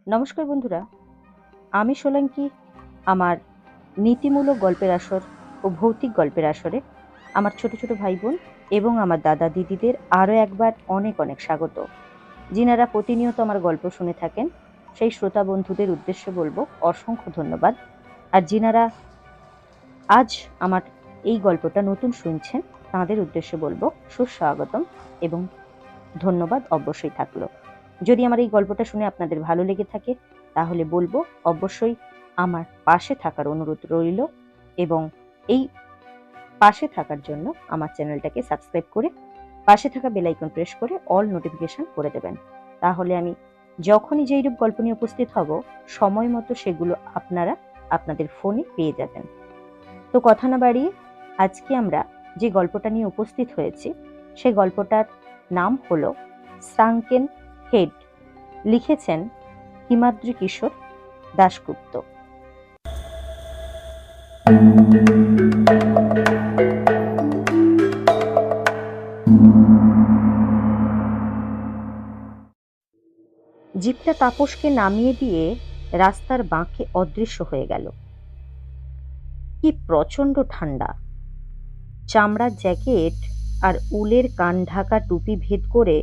নমস্কার বন্ধুরা, আমি সোলাঙ্কি আমার নীতিমূলক গল্পের আসর ও ভৌতিক গল্পের আসরে আমার ছোট ছোট ভাই বোন এবং আমার দাদা দিদিদের আরও একবার অনেক অনেক স্বাগত। যিনারা প্রতিনিয়ত আমার গল্প শুনে থাকেন সেই শ্রোতা বন্ধুদের উদ্দেশ্যে বলবো অসংখ্য ধন্যবাদ। আর যিনারা আজ আমার এই গল্পটা নতুন শুনছেন তাঁদের উদ্দেশ্যে বলবো সুস্বাগতম এবং ধন্যবাদ অবশ্যই থাকলো। যদি আমার এই গল্পটা শুনে আপনাদের ভালো লেগে থাকে তাহলে বলবো অবশ্যই আমার পাশে থাকার অনুরোধ রইল এবং এই পাশে থাকার জন্য আমার চ্যানেলটাকে সাবস্ক্রাইব করে পাশে থাকা বেল আইকন প্রেস করে অল নোটিফিকেশন করে দেবেন। তাহলে আমি যখনই যেইরূপ গল্প নিয়ে উপস্থিত হব সময় মতো সেগুলো আপনারা আপনাদের ফোনে পেয়ে যাবেন। তো কথা না বাড়িয়ে আজকে আমরা যে গল্পটা নিয়ে উপস্থিত হয়েছি সেই গল্পটার নাম হলো সাঙ্কেন হেড। লিখেছেন হিমাদ্রি কিশোর দাশগুপ্ত। জিপটা তাপসকে নামিয়ে দিয়ে রাস্তার বাঁকে অদৃশ্য হয়ে গেল। কি প্রচন্ড ঠান্ডা! চামড়ার জ্যাকেট আর উলের কান ঢাকা টুপি ভেদ করে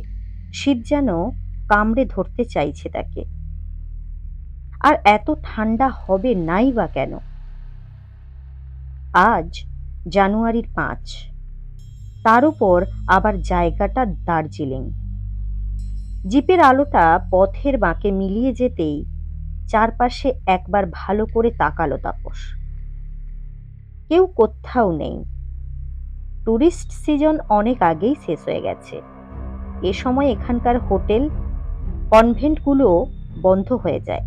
শীত যেন কামড়ে ধরতে চাইছে তাকে। আর এত ঠান্ডা হবে নাই বা কেন? আজ জানুয়ারির 5, তার উপর আবার জায়গাটা দার্জিলিং। জিপের আলোটা পথের বাঁকে মিলিয়ে যেতেই চারপাশে একবার ভালো করে তাকালো তাপস। কেউ কোথাও নেই। টুরিস্ট সিজন অনেক আগেই শেষ হয়ে গেছে। এ সময় এখানকার হোটেল কনভেন্টগুলো বন্ধ হয়ে যায়।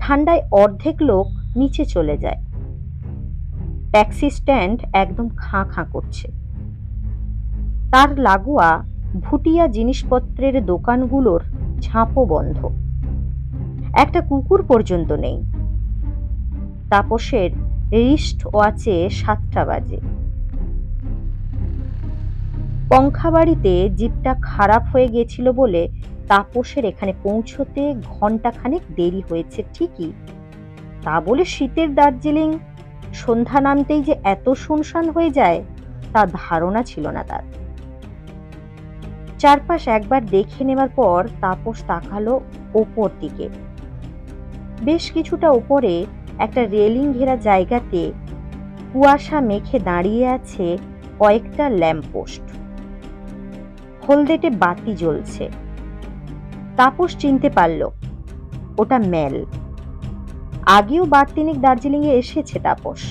ঠান্ডায় অর্ধেক লোক নিচে চলে যায়। ট্যাক্সি স্ট্যান্ড একদম খাঁ খাঁ করছে। তার লাগোয়া ভুটিয়া জিনিসপত্রের দোকানগুলোর ঝাঁপও বন্ধ। একটা কুকুর পর্যন্ত নেই। তাপসের রিস্ট ওয়াচে 7টা বাজে। পঙ্খাবাড়িতে জিপটা খারাপ হয়ে গেছিল বলে তাপসের এখানে পৌঁছতে ঘন্টাখানেক দেরি হয়েছে ঠিকই, তা বলে শীতের দার্জিলিং সন্ধ্যা নামতেই যে এত শুনশান হয়ে যায় তা ধারণা ছিল না তার। চারপাশ একবার দেখে নেবার পর তাপস তাকালো ওপর দিকে। বেশ কিছুটা উপরে একটা রেলিং ঘেরা জায়গাতে কুয়াশা মেখে দাঁড়িয়ে আছে কয়েকটা ল্যাম্পপোস্ট। হলদেটে বাতি জ্বলছে। তাপস চিনতে পারল ওটা মেল। আগেও বার তিনেক দার্জিলিংয়ে এসেছে তাপস,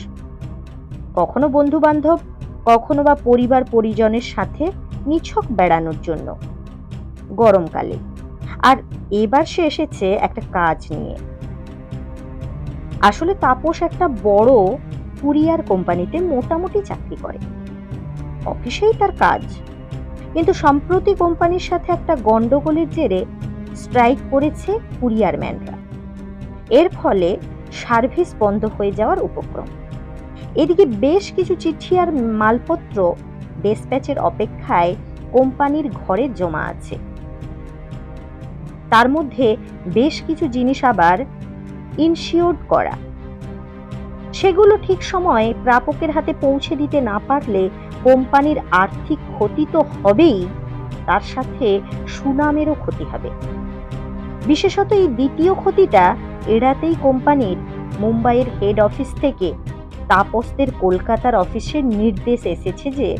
কখনো বন্ধু বান্ধব, কখনো বা পরিবার পরিজনের সাথে নিছক বেড়ানোর জন্য গরমকালে। আর এবার সে এসেছে একটা কাজ নিয়ে। আসলে তাপস একটা বড় কুরিয়ার কোম্পানিতে মোটামুটি চাকরি করে, অফিসেই তার কাজ। কিন্তু সম্প্রতি কোম্পানির সাথে একটা গন্ডগোলের জেরে স্ট্রাইক করেছে কুরিয়ারম্যানরা। এর ফলে সার্ভিস বন্ধ হয়ে যাওয়ার উপক্রম। এদিকে বেশ কিছু চিঠি আর মালপত্র ডেসপ্যাচের অপেক্ষায় কোম্পানির ঘরে জমা আছে। তার মধ্যে বেশ কিছু জিনিস আবার ইনশিওর্ড করা। সেগুলো ঠিক সময়ে প্রাপকের হাতে পৌঁছে দিতে না পারলে কোম্পানির আর্থিক ক্ষতি তো হবেই, তার সাথে সুনামেরও ক্ষতি হবে। বিশেষত এই দ্বিতীয় ক্ষতিটা এড়াতেই কোম্পানির মুম্বাইয়ের হেড অফিস থেকে তাপসদের কলকাতার অফিসের নির্দেশ এসেছে যে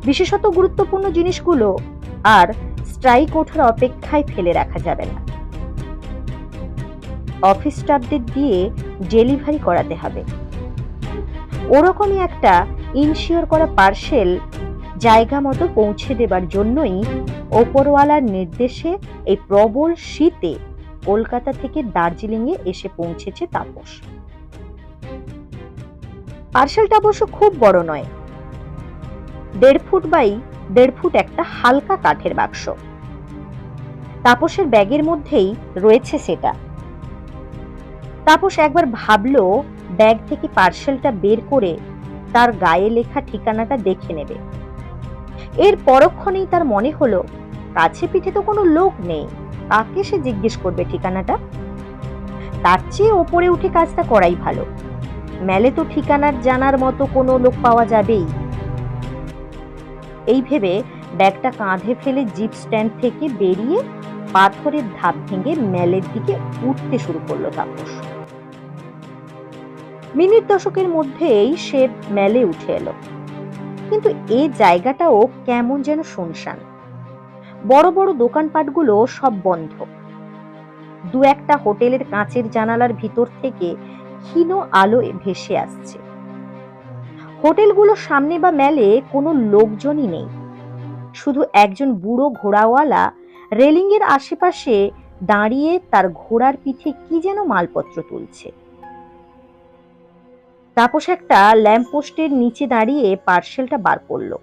বিশেষত গুরুত্বপূর্ণ জিনিসগুলো আর স্ট্রাইক ওঠার অপেক্ষায় ফেলে রাখা যাবে না। অফিস স্টাফদের দিয়ে ডেলিভারি করাতে হবে। ওরকমই একটা ইনশিওর করা পার্সেল জায়গা মতো পৌঁছে দেবার জন্যই ওপরওয়ালার নির্দেশে এই প্রবল শীতে কলকাতা থেকে দার্জিলিংয়ে এসে পৌঁছেছে তাপস। পার্সেলটা অবশ্য খুব বড় নয়, 1.5 ফুট বাই 1.5 ফুট একটা হালকা কাঠের বাক্স। তাপসের ব্যাগের মধ্যেই রয়েছে সেটা। তাপস একবার ভাবলো ব্যাগ থেকে পার্সেলটা বের করে তার গায়ে লেখা ঠিকানাটা দেখে নেবে। এর পরক্ষণেই তার মনে হলো কাছে পিঠে তো কোনো লোক নেই, কাকে সে জিজ্ঞেস করবে ঠিকানাটা। তার চেয়ে ওপরে উঠে কাজটা করাই ভালো। মেলে তো ঠিকানার জানার মতো কোনো লোক পাওয়া যাবেই। এই ভেবে ব্যাগটা কাঁধে ফেলে জিপ স্ট্যান্ড থেকে বেরিয়ে পাথরের ধাপ ভেঙে মেলের দিকে উঠতে শুরু করলো তাপস। মিনিট দশকের মধ্যেই সে মেলে উঠে এলো, কিন্তু এই জায়গাটাও কেমন যেন শুনশান। বড় বড় দোকানপাটগুলো সব বন্ধ। দু একটা হোটেলের কাঁচের জানালার ভিতর থেকে ক্ষীণ আলো ভেসে আসছে। হোটেলগুলোর সামনে বা মেলে কোনো লোকজনই নেই, শুধু একজন বুড়ো ঘোড়াওয়ালা রেলিং এর আশেপাশে দাঁড়িয়ে তার ঘোড়ার পিঠে কি যেন মালপত্র তুলছে। তাপস একটা ল্যাম্পপোস্টের নিচে দাঁড়িয়ে পার্সেলটা বার করলো।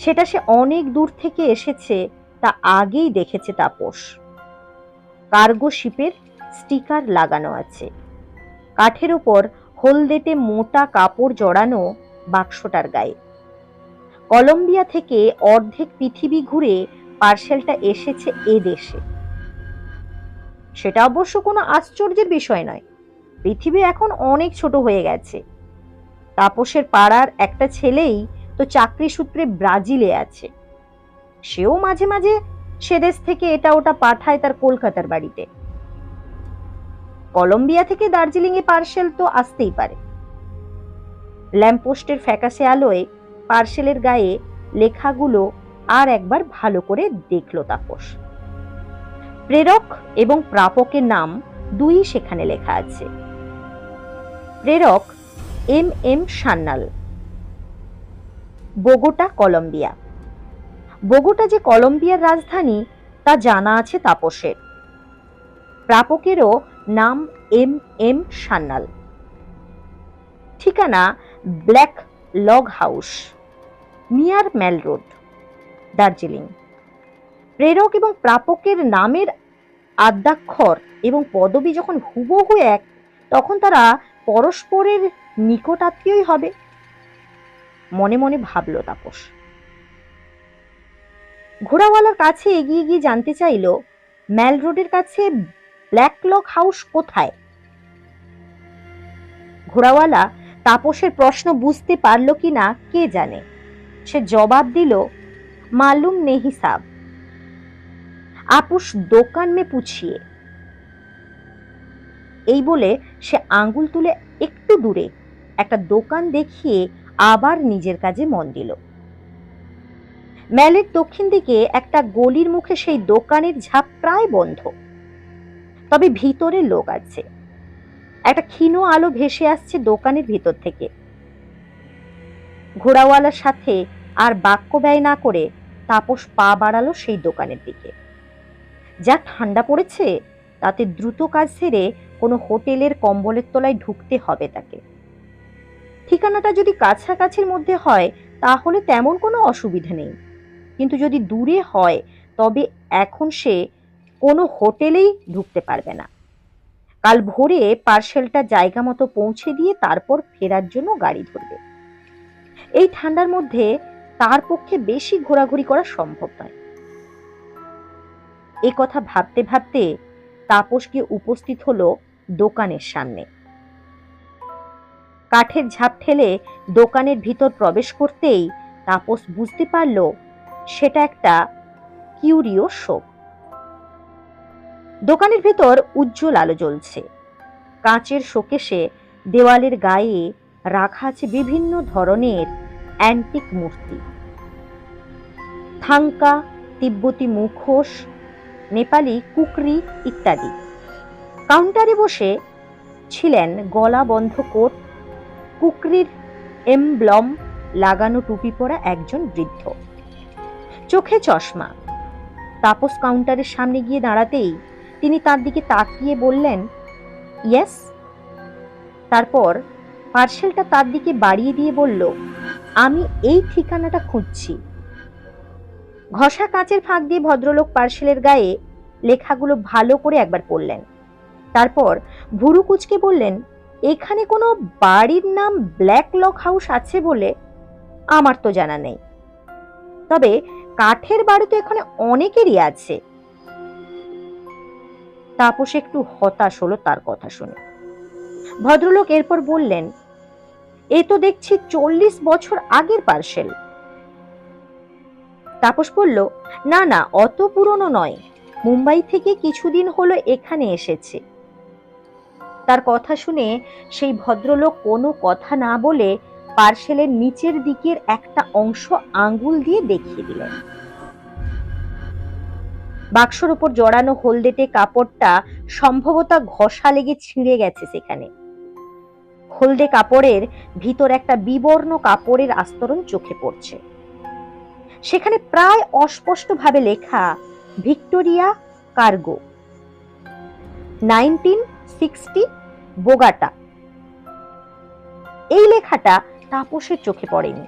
সেটা সে অনেক দূর থেকে এসেছে তা আগেই দেখেছে তাপস। কার্গো শিপের স্টিকার লাগানো আছে। কাঠের ওপর হলদেটে মোটা কাপড় জড়ানো বাক্সটার গায়ে। কলম্বিয়া থেকে অর্ধেক পৃথিবী ঘুরে পার্সেলটা এসেছে এ দেশে। সেটা অবশ্য কোনো আশ্চর্যের বিষয় নয়। পৃথিবী এখন অনেক ছোট হয়ে গেছে। তাপসের পাড়ার একটা ছেলেই তো চাকরি সূত্রে ব্রাজিলে আছে। সেও মাঝে মাঝে সে দেশ থেকে এটা ওটা পাঠায় তার কলকাতার বাড়িতে। কলম্বিয়া থেকে দার্জিলিং এ পার্সেল তো আসতেই পারে। ল্যাম্পপোস্টের ফ্যাকাশে আলোয় পার্সেলের গায়ে লেখাগুলো আর একবার ভালো করে দেখলো তাপস। প্রেরক এবং প্রাপকের নাম দুই সেখানে লেখা আছে। প্রেরক M Sanyal, Bogota, Colombia. Bogota যে কলম্বিয়ার রাজধানী তা জানা আছে তাপসের। প্রাপকেরও নাম এম সান্যাল। ঠিকানা Black Log House, near Mall Road, Darjeeling. প্রেরক এবং প্রাপকের নামের আদ্যাক্ষর এবং পদবি যখন হুবহু এক, তখন তারা পরস্পরের নিকট আত্মীয়ই হবে, মনে মনে ভাবল তাপস। ঘোড়াওয়ালার কাছে এগিয়ে গিয়ে জানতে চাইল মেল রোডের কাছে ব্ল্যাক লগ হাউস কোথায়। ঘোড়াওয়ালা তাপসের প্রশ্ন বুঝতে পারল কিনা কে জানে। সে জবাব দিল, মালুম নেহি সাব, आप उस দোকান মে পুছিয়ে। এই বলে সে আঙ্গুল তুলে একটু দূরে একটা দোকান দেখিয়ে আবার নিজের কাজে মন দিল। মেলের দক্ষিণ দিকে একটা গলির মুখে সেই দোকানের ঝাঁপ প্রায় বন্ধ, তবে ভিতরে লোক আছে। একটা ক্ষীণ আলো ভেসে আসছে দোকানের ভিতর থেকে। ঘোড়াওয়ালার সাথে আর বাক্য ব্যয় না করে তাপস পা বাড়ালো সেই দোকানের দিকে। যা ঠান্ডা পড়েছে তাতে দ্রুত কাজ সেরে কোনো হোটেলের কম্বলের তলায় ঢুকতে হবে তাকে। ঠিকানাটা যদি কাছাকাছির মধ্যে হয় তাহলে তেমন কোনো অসুবিধা নেই, কিন্তু যদি দূরে হয় তবে এখন সে কোনো হোটেলেই ঢুকতে পারবে না। কাল ভোরে পার্সেলটা জায়গা মতো পৌঁছে দিয়ে তারপর ফেরার জন্য গাড়ি ধরবে। এই ঠান্ডার মধ্যে তার পক্ষে বেশি ঘোরাঘুরি করা সম্ভব নয়। এ কথা ভাবতে ভাবতে তাপস গিয়ে উপস্থিত হলো দোকানের সামনে। কাঠের ঝাঁপ ঠেলে দোকানের ভিতর প্রবেশ করতেই তাপস বুঝতে পারল সেটা একটা কিউরিও শপ। দোকানের ভেতর উজ্জ্বল আলো জ্বলছে। কাঁচের শোকেসে দেওয়ালের গায়ে রাখা আছে বিভিন্ন ধরনের অ্যান্টিক মূর্তি, থাঙ্কা, তিব্বতী মুখোশ, নেপালি কুকরি ইত্যাদি। কাউন্টারে বসে ছিলেন গলা বন্ধ কোট, কুকরির এমব্লম লাগানো টুপি পরা একজন বৃদ্ধ, চোখে চশমা। তাপস কাউন্টারের সামনে গিয়ে দাঁড়াতেই তিনি তার দিকে তাকিয়ে বললেন, ইয়েস। তারপর পার্সেলটা তার দিকে বাড়িয়ে দিয়ে বলল, আমি এই ঠিকানাটা খুঁজছি। ঘষা কাঁচের ফাঁক দিয়ে ভদ্রলোক পার্সেলের গায়ে লেখাগুলো ভালো করে একবার পড়লেন। তারপর ভুরু কুচকে বললেন, এখানে কোনো বাড়ির নাম ব্ল্যাক লগ হাউস আছে বলে আমার তো জানা নেই, তবে কাঠের বাড়ি তো এখানে অনেকেরই আছে। তাপস একটু হতাশ হলো তার কথা শুনে। ভদ্রলোক এরপর বললেন, এ তো দেখছি 40 বছর আগের পার্সেল। তাপস বলল, না না, অত পুরনো নয়, মুম্বাই থেকে কিছুদিন হলো এখানে এসেছে। তার কথা শুনে সেই ভদ্রলোক কোনো কথা না বলে পার্সেলের নিচের দিকের একটা অংশ আঙ্গুল দিয়ে দেখিয়ে দিলেন। বাক্সর উপর জড়ানো হলদেটে কাপড়টা সম্ভবত ঘষা লেগে ছিঁড়ে গেছে। সেখানে হলদে কাপড়ের ভিতর একটা বিবর্ণ কাপড়ের আস্তরণ চোখে পড়ছে। সেখানে প্রায় অস্পষ্টভাবে লেখা, ভিক্টোরিয়া কার্গো, 1960 বোগাটা। এই লেখাটা তাপসের চোখে পড়েনি।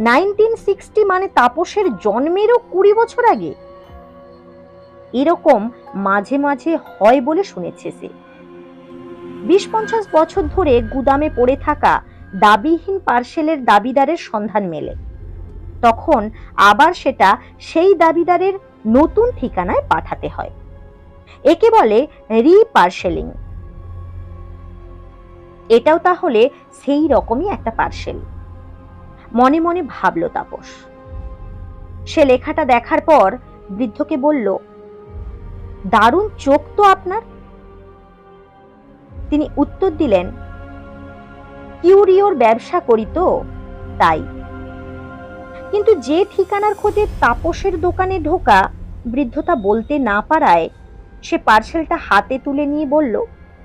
1960 মানে তাপসের জন্মেরও 20 বছর আগে। এরকম মাঝে মাঝে হয় বলে শুনেছে সে। 20-50 বছর ধরে গুদামে পড়ে থাকা দাবিহীন পার্সেলের দাবিদারের সন্ধান মেলে, তখন আবার সেটা সেই দাবিদারের নতুন ঠিকানায় পাঠাতে হয়। একে বলে রিপার্সেলিং। এটাও তাহলে সেই রকমই একটা পার্সেল, মনে মনে ভাবল তাপস। সে লেখাটা দেখার পর বৃদ্ধকে বলল, দারুণ চোখ তো আপনার। তিনি উত্তর দিলেন, কিউরিওর ব্যবসা করি তো তাই। কিন্তু যে ঠিকানার খোঁজে তাপসের দোকানে ঢোকা বৃদ্ধ তা বলতে না পারায় সে পার্সেলটা হাতে তুলে নিয়ে বলল,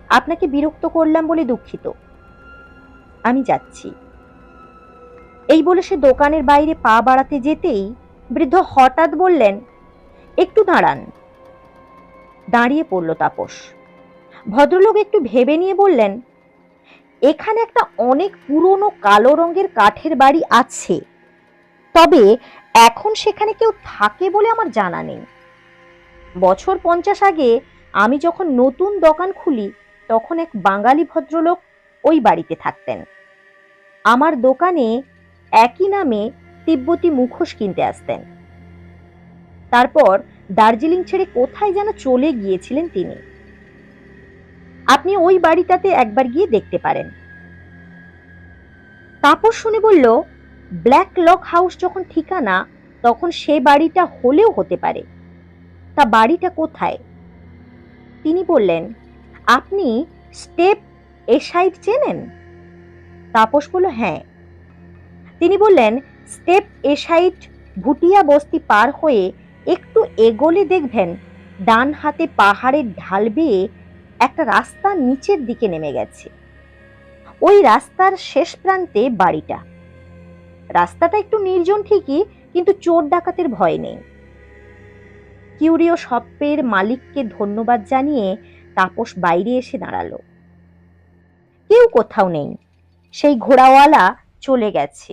আপনাকে বিরক্ত করলাম বলে দুঃখিত, আমি যাচ্ছি। এই বলে সে দোকানের বাইরে পা বাড়াতে যেতেই বৃদ্ধ হঠাৎ বললেন, একটু দাঁড়ান। দাঁড়িয়ে পড়ল তাপস। ভদ্রলোক একটু ভেবে নিয়ে বললেন, এখানে একটা অনেক পুরনো কালো রঙের কাঠের বাড়ি আছে, তবে এখন সেখানে কেউ থাকে বলে আমার জানা নেই। বছর 50 আগে আমি যখন নতুন দোকান খুলি তখন এক বাঙালি ভদ্রলোক ওই বাড়িতে থাকতেন। আমার দোকানে একই নামে তিব্বতী মুখোশ কিনতে আসতেন। তারপর দার্জিলিং ছেড়ে কোথায় যেন চলে গিয়েছিলেন তিনি। আপনি ওই বাড়িটাতে একবার গিয়ে দেখতে পারেন। তাপস শুনে বলল, ব্ল্যাক লক হাউস যখন ঠিকানা, তখন সে বাড়িটা হলেও হতে পারে। তা বাড়িটা কোথায়? তিনি বললেন, আপনি স্টেপ এ সাইড চেনেন? তাপস বলল, হ্যাঁ। তিনি বললেন, স্টেপ এ সাইড ভুটিয়া বস্তি পার হয়ে একটু এগোলে দেখবেন ডান হাতে পাহাড়ের ঢাল বেয়ে একটা রাস্তা নিচের দিকে নেমে গেছে। ওই রাস্তার শেষ প্রান্তে বাড়িটা। রাস্তাটা একটু নির্জন ঠিকই, কিন্তু চোর ডাকাতের ভয় নেই। কিউরিও শপের মালিককে ধন্যবাদ জানিয়ে তাপস বাইরে এসে দাঁড়ালো। কেউ কোথাও নেই, সেই ঘোড়াওয়ালা চলে গেছে।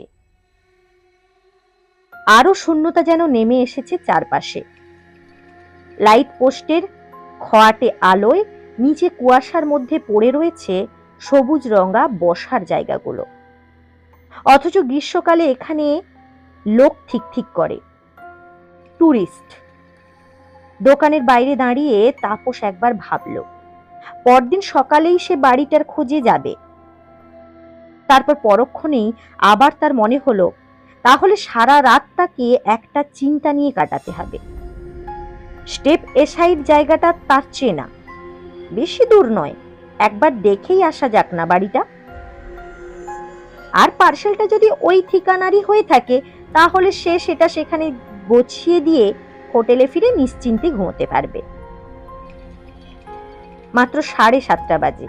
আরো শূন্যতা যেন নেমে এসেছে চারপাশে। লাইট পোস্টের খোয়াটে আলোয় নিচে কুয়াশার মধ্যে পড়ে রয়েছে সবুজ রঙা বসার জায়গাগুলো। অথচ গ্রীষ্মকালে এখানে লোক ঠিক ঠিক করে, টুরিস্ট। দোকানের বাইরে দাঁড়িয়ে তাপস একবার ভাবল, পরদিন সকালেই সে বাড়িটার খোঁজে যাবে। তারপর পরক্ষণেই আবার তার মনে হলো, তাহলে সারা রাত তাকে একটা চিন্তা নিয়ে কাটাতে হবে। স্টেপ এ সাইড জায়গাটা তার চেনা, বেশি দূর নয়, একবার দেখেই আসা যাক না বাড়িটা। আর পার্সেলটা যদি ওই ঠিকানারই হয়ে থাকে, তাহলে সে সেটা সেখানে গোছিয়ে দিয়ে হোটেলে ফিরে নিশ্চিন্তে ঘুমোতে পারবে। মাত্র 7:30 বাজে,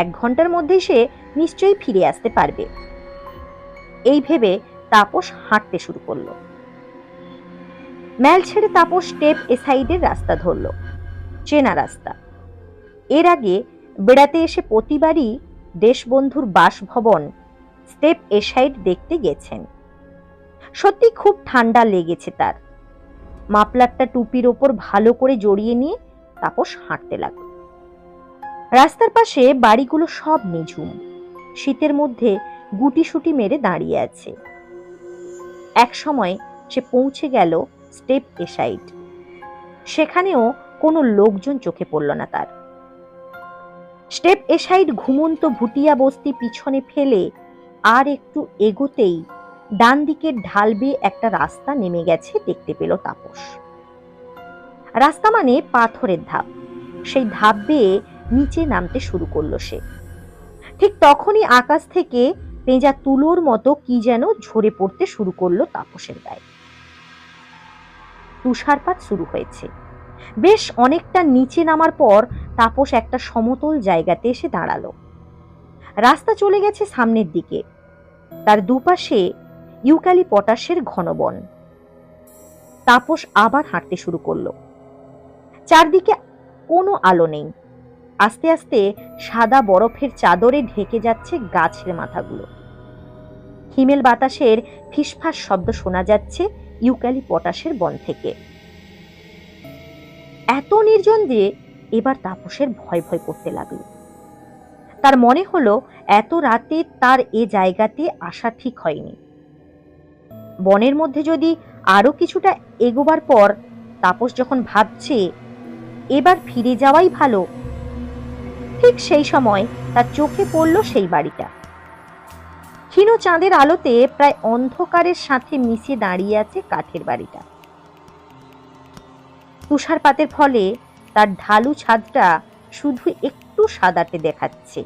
1 ঘন্টার মধ্যেই সে নিশ্চয়ই ফিরে আসতে পারবে। এই ভেবে তাপস হাঁটতে শুরু করলো। ম্যাল ছেড়ে তাপস স্টেপ এ সাইডের রাস্তা ধরল, চেনা রাস্তা। এর আগে বেড়াতে এসে প্রতিবারই দেশবন্ধুর বাসভবন স্টেপ এ সাইড দেখতে গেছেন। সত্যি খুব ঠান্ডা লেগেছে তার। মাফলারটা টুপির ওপর ভালো করে জড়িয়ে নিয়ে তাপস হাঁটতে লাগলো। রাস্তার পাশে বাড়িগুলো সব নিঝুম, শীতের মধ্যে গুটিসুটি মেরে দাঁড়িয়ে আছে। এক সময় সে পৌঁছে গেল স্টেপ এ সাইড। সেখানেও কোনো লোকজন চোখে পড়ল না তার। স্টেপ এসাইড ঘুমন্ত ভুটিয়া বস্তি পিছনে ফেলে আর একটু এগোতেই ডান দিকের ঢাল বেয়ে একটা রাস্তা নেমে গেছে দেখতে পেল তাপস। রাস্তা মানে পাথরের ধাপ। সেই ধাপ বেয়ে নিচে নামতে শুরু করলো সে। ঠিক তখনই আকাশ থেকে পেঁজা তুলোর মতো কি যেন ঝরে পড়তে শুরু করলো তাপসের গায়ে। তুষারপাত শুরু হয়েছে। বেশ অনেকটা নিচে নামার পর তাপস একটা সমতল জায়গাতে এসে দাঁড়ালো। রাস্তা চলে গেছে সামনের দিকে। তার দুপাশে ইউক্যালিপটাসের ঘন বন। তাপস আবার হাঁটতে শুরু করলো। চারদিকে কোনো আলো নেই। আস্তে আস্তে সাদা বরফের চাদরে ঢেকে যাচ্ছে গাছের মাথাগুলো। হিমেল বাতাসের ফিসফাস শব্দ শোনা যাচ্ছে ইউক্যালিপটাসের বন থেকে। এত নির্জন যে এবার তাপসের ভয় ভয় করতে লাগলো। তার মনে হলো এত রাতে তার এ জায়গাতে আসা ঠিক হয়নি। বনের মধ্যে যদি আরো কিছুটা এগোবার পর তাপস যখন ভাবছে এবার ফিরে যাওয়াই ভালো, ঠিক সেই সময় তার চোখে পড়ল সেই বাড়িটা। ক্ষীণ চাঁদের আলোতে প্রায় অন্ধকারের সাথে মিশে দাঁড়িয়ে আছে কাঠের বাড়িটা। তুষারপাতের ফলে তার ঢালু ছাদটা শুধু একটু সাদাটে দেখাচ্ছে।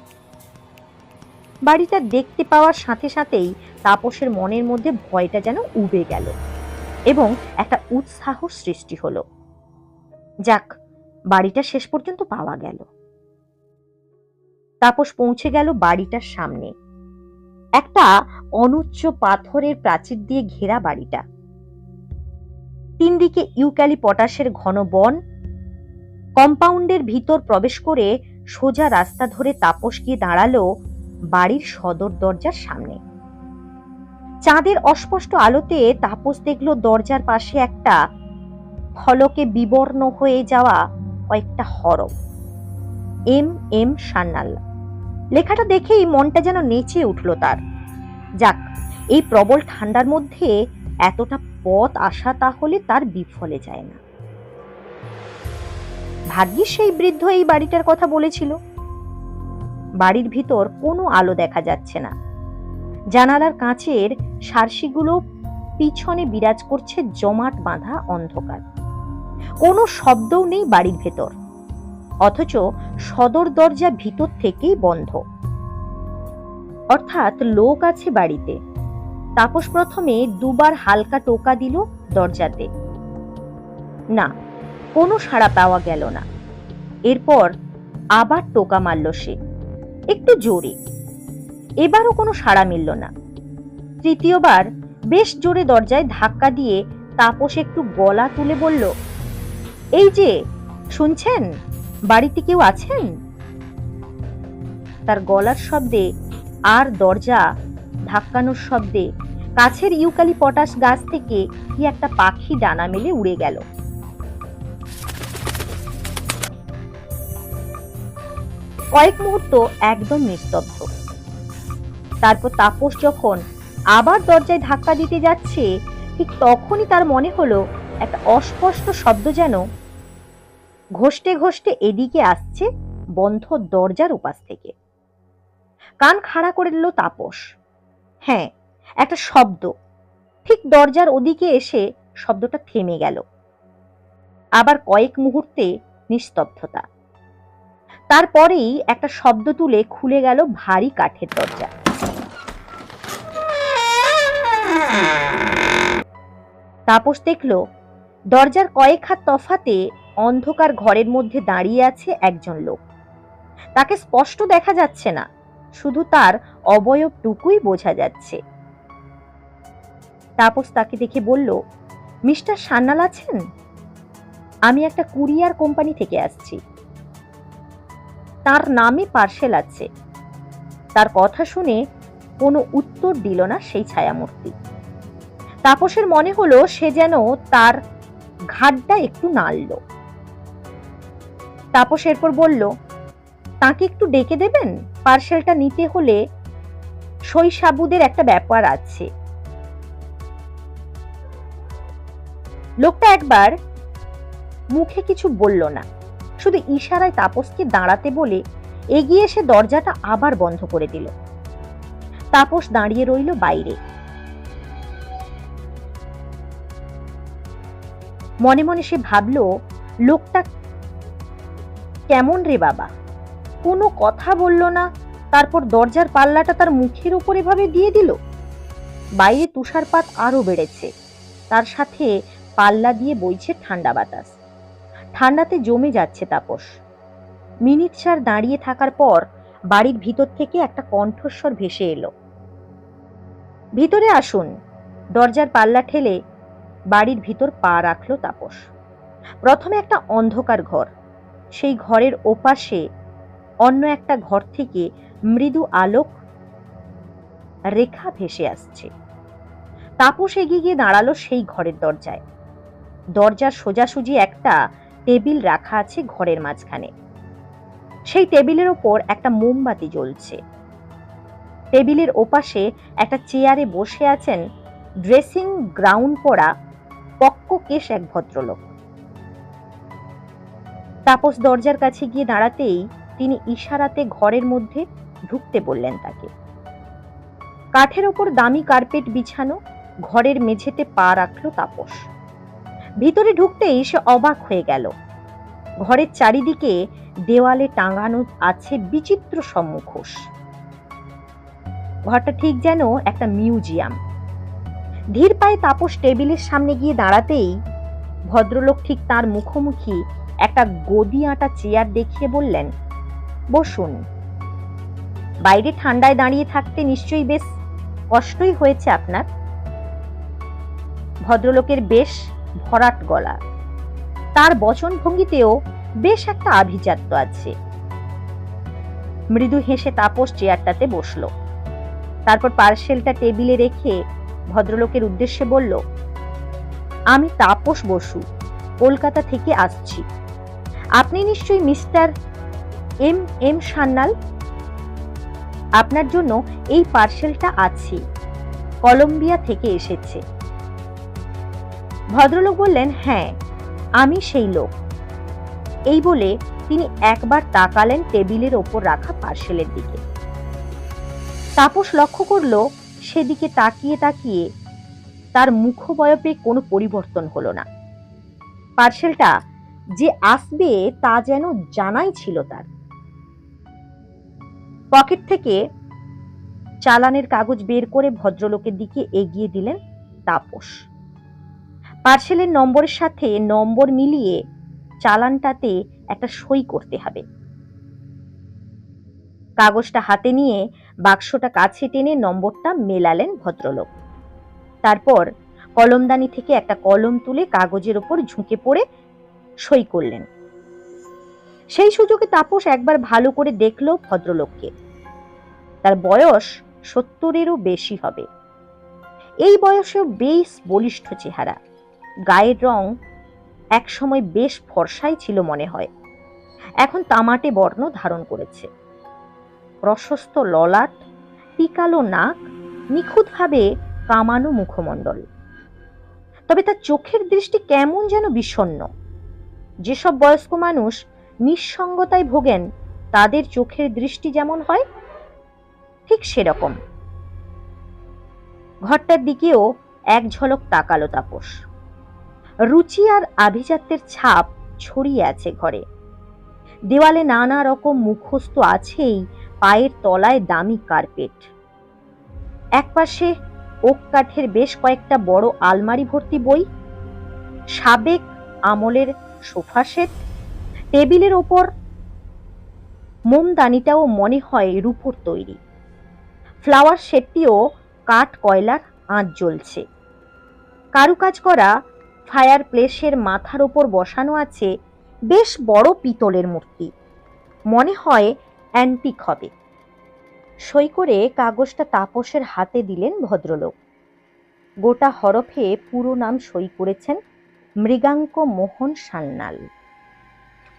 বাড়িটা দেখতে পাওয়ার সাথে সাথেই তাপসের মনের মধ্যে ভয়টা যেন উবে গেল এবং একটা উৎসাহ সৃষ্টি হলো। যাক, বাড়িটা শেষ পর্যন্ত পাওয়া গেল। তাপস পৌঁছে গেল বাড়িটার সামনে। একটা অনুচ্চ পাথরের প্রাচীর দিয়ে ঘেরা বাড়িটা। তিন দিকে ইউক্যালিপটাসের ঘন বন। কম্পাউন্ডের ভিতর প্রবেশ করে সোজা রাস্তা ধরে তাপস গিয়ে দাঁড়ালো বাড়ির সদর দরজার সামনে। চাঁদের অস্পষ্ট আলোতে তাপস দেখলো দরজার পাশে একটা ফলকে বিবর্ণ হয়ে যাওয়া কয়েকটা হরফ, এম সান্যাল। লেখাটা দেখেই মনটা যেন নেচে উঠল তার। যাক, এই প্রবল ঠান্ডার মধ্যে এতটা পথ আসা তাহলে তার বিফলে যায় না। ভাগ্যিস সেই বৃদ্ধ এই বাড়িটার কথা বলেছিল। বাড়ির ভিতর কোনো আলো দেখা যাচ্ছে না। জানালার কাঁচের সার্সিগুলো পিছনে বিরাজ করছে জমাট বাঁধা অন্ধকার। কোনো শব্দও নেই বাড়ির ভেতর, অথচ সদর দরজা ভিতর থেকেই বন্ধ। অর্থাৎ লোক আছে বাড়িতে। তাপস প্রথমে দুবার হালকা টোকা দিল দরজাতে। না, কোনো সাড়া পাওয়া গেল না। এরপর আবার টোকা মারল সে, একটু জোরে। এবারও কোনো সাড়া মিলল না। তৃতীয়বার বেশ জোরে দরজায় ধাক্কা দিয়ে তাপস একটু গলা তুলে বলল, এই যে, শুনছেন? বাড়িতে কেউ আছেন? তার গলার শব্দে আর দরজা ধাক্কানোর শব্দে কাছের ইউক্যালিপটাস গাছ থেকে কি একটা পাখি ডানা মেলে উড়ে গেল। কয়েক মুহূর্ত একদম নিস্তব্ধ। তারপর তাপস যখন আবার দরজায় ধাক্কা দিতে যাচ্ছে, ঠিক তখনই তার মনে হলো একটা অস্পষ্ট শব্দ যেন ঘষ্টে ঘষ্টে এদিকে আসছে বন্ধ দরজার উপাস থেকে। কান খাড়া করে নিল তাপস। হ্যাঁ, একটা শব্দ। ঠিক দরজার ওদিকে এসে শব্দটা থেমে গেল। আবার কয়েক মুহূর্তে নিস্তব্ধতা। তারপরেই একটা শব্দ তুলে খুলে গেল ভারী কাঠের দরজা। তাপস দেখল দরজার কয়েক হাত তফাতে অন্ধকার ঘরের মধ্যে দাঁড়িয়ে আছে একজন লোক। তাকে স্পষ্ট দেখা যাচ্ছে না, শুধু তার অবয়বটুকুই বোঝা যাচ্ছে। তাপস তাকে দেখে বলল, মিস্টার সান্যাল আছেন? আমি একটা কুরিয়ার কোম্পানি থেকে আসছি। তার নামে পার্সেল আছে। তার কথা শুনে কোনো উত্তর দিল না সেই ছায়ামূর্তি। তাপসের মনে হলো সে যেন তার ঘাড়টা একটু নাড়ল। তাপস এরপর বলল, তাকে একটু ডেকে দেবেন? পার্সেলটা নিতে হলে সই সাবুদের একটা ব্যাপার আছে। লোকটা একবার মুখে কিছু বলল না, শুধু ইশারায় তাপসকে দাঁড়াতে বলে এগিয়ে এসে দরজাটা আবার বন্ধ করে দিল। তাপস দাঁড়িয়ে রইল বাইরে। মনে মনে সে ভাবল, লোকটা কেমন রে বাবা, কোনো কথা বলল না, তারপর দরজার পাল্লাটা তার মুখের উপর এভাবে দিয়ে দিল। বাইরে তুষারপাত আরো বেড়েছে, তার সাথে পাল্লা দিয়ে বইছে ঠান্ডা বাতাস। ঠান্ডাতে জমে যাচ্ছে তাপস। মিনিট 4 দাঁড়িয়ে থাকার পর বাড়ির ভিতর থেকে একটা কণ্ঠস্বর ভেসে এলো, ভিতরে আসুন। দরজার পাল্লা ঠেলে বাড়ির ভিতর পা রাখলো তাপস। প্রথমে একটা অন্ধকার ঘর, সেই ঘরের ওপাশে অন্য একটা ঘর থেকে মৃদু আলোক রেখা ভেসে আসছে। তাপস এগিয়ে গিয়ে দাঁড়ালো সেই ঘরের দরজায়। দরজার সোজাসুজি একটা টেবিল রাখা আছে ঘরের মাঝখানে। সেই টেবিলের ওপর একটা মোমবাতি জ্বলছে। টেবিলের ওপাশে একটা চেয়ারে বসে আছেন ড্রেসিং গ্রাউন পরা পক্ক কেশ এক ভদ্রলোক। তাপস দরজার কাছে গিয়ে দাঁড়াতেই তিনি ইশারাতে ঘরের মধ্যে ঢুকতে বললেন তাকে। কাঠের ওপর দামি কার্পেট বিছানো ঘরের মেঝেতে পা রাখলো তাপস। ভিতরে ঢুকতেই সে অবাক হয়ে গেল। ঘরের চারিদিকে দেওয়ালে টাঙানো আছে বিচিত্র সব মুখোশ। ঘরটা ঠিক যেন একটা মিউজিয়াম। ধীর পায়ে তাপস টেবিলের সামনে গিয়ে দাঁড়াতেই ভদ্রলোক ঠিক তার মুখোমুখি একটা গদি আঁটা চেয়ার দেখিয়ে বললেন, বসুন। বাইরে ঠান্ডায় দাঁড়িয়ে থাকতে নিশ্চয়ই বেশ কষ্টই হয়েছে আপনার। ভদ্রলোকের বেশ ভরাট গলা, তার বচন ভঙ্গিতেও বেশ একটা আভিজাত্য আছে। মৃদু হেসে তাপস চেয়ারটাতে বসলো। তারপর পার্সেলটা টেবিলে রেখে ভদ্রলোকের উদ্দেশ্যে বলল, আমি তাপস বসু, কলকাতা থেকে আসছি। আপনি নিশ্চয়ই মিস্টার এম সান্যাল? আপনার জন্য এই পার্সেলটা আছে, কলম্বিয়া থেকে এসেছে। ভদ্রলোক বললেন, হ্যাঁ, আমি সেই লোক। এই বলে তিনি একবার তাকালেন টেবিলের ওপর রাখা পার্সেলের দিকে। তাপস লক্ষ্য করলো সেদিকে তাকিয়ে তাকিয়ে তার মুখবয়বে কোনো পরিবর্তন হলো না। পার্সেলটা যে আসবে তা যেন জানাই ছিল তার। পকেট থেকে চালানের কাগজ বের করে ভদ্রলোকের দিকে এগিয়ে দিলেন তাপস। পার্সেলের নম্বরের সাথে নম্বর মিলিয়ে চালানটাতে একটা সই করতে হবে। কাগজটা হাতে নিয়ে বাক্সটা কাছে টেনে নম্বরটা মেলালেন ভদ্রলোক। তারপর কলমদানি থেকে একটা কলম তুলে কাগজের ওপর ঝুঁকে পড়ে সই করলেন। সেই সুযোগে তাপস একবার ভালো করে দেখলো ভদ্রলোককে। তার বয়স 70-এরও বেশি হবে। এই বয়সেও বেশ বলিষ্ঠ চেহারা। গায়ের রং একসময় বেশ ফর্সাই ছিল মনে হয়, এখন তামাটে বর্ণ ধারণ করেছে। প্রশস্ত ললাট, টিকালো নাক, নিখুঁতভাবে কামানো মুখমণ্ডল। তবে তার চোখের দৃষ্টি কেমন যেন বিষণ্ণ। যেসব বয়স্ক মানুষ নিঃসঙ্গতায় ভোগেন তাদের চোখের দৃষ্টি যেমন হয় ঠিক সেরকম। ঘরটার দিকেও এক ঝলক তাকালো তাপস। রুচি আর আভিজাত্যের ছাপ ছড়িয়ে আছে ঘরে। দেওয়ালে নানা রকম মুখোশ তো আছেই, পায়ের তলায় দামি কার্পেট। একপাশে ওক কাঠের বেশ কয়েকটা বড় আলমারি ভর্তি বই, সাবেক আমলের সোফা সেট। টেবিলের ওপর মোমদানিটাও মনে হয় রূপোর তৈরি। ফ্লাওয়ার সেটটিও কাঠ কয়লার আঁচ জ্বলছে। কারুকাজ করা ফায়ার প্লেসের মাথার ওপর বসানো আছে বেশ বড় পিতলের মূর্তি, মনে হয় অ্যান্টিক হবে। সই করে কাগজটা তাপসের হাতে দিলেন ভদ্রলোক। গোটা হরফে পুরো নাম সই করেছেন মৃগাঙ্ক মোহন সান্যাল।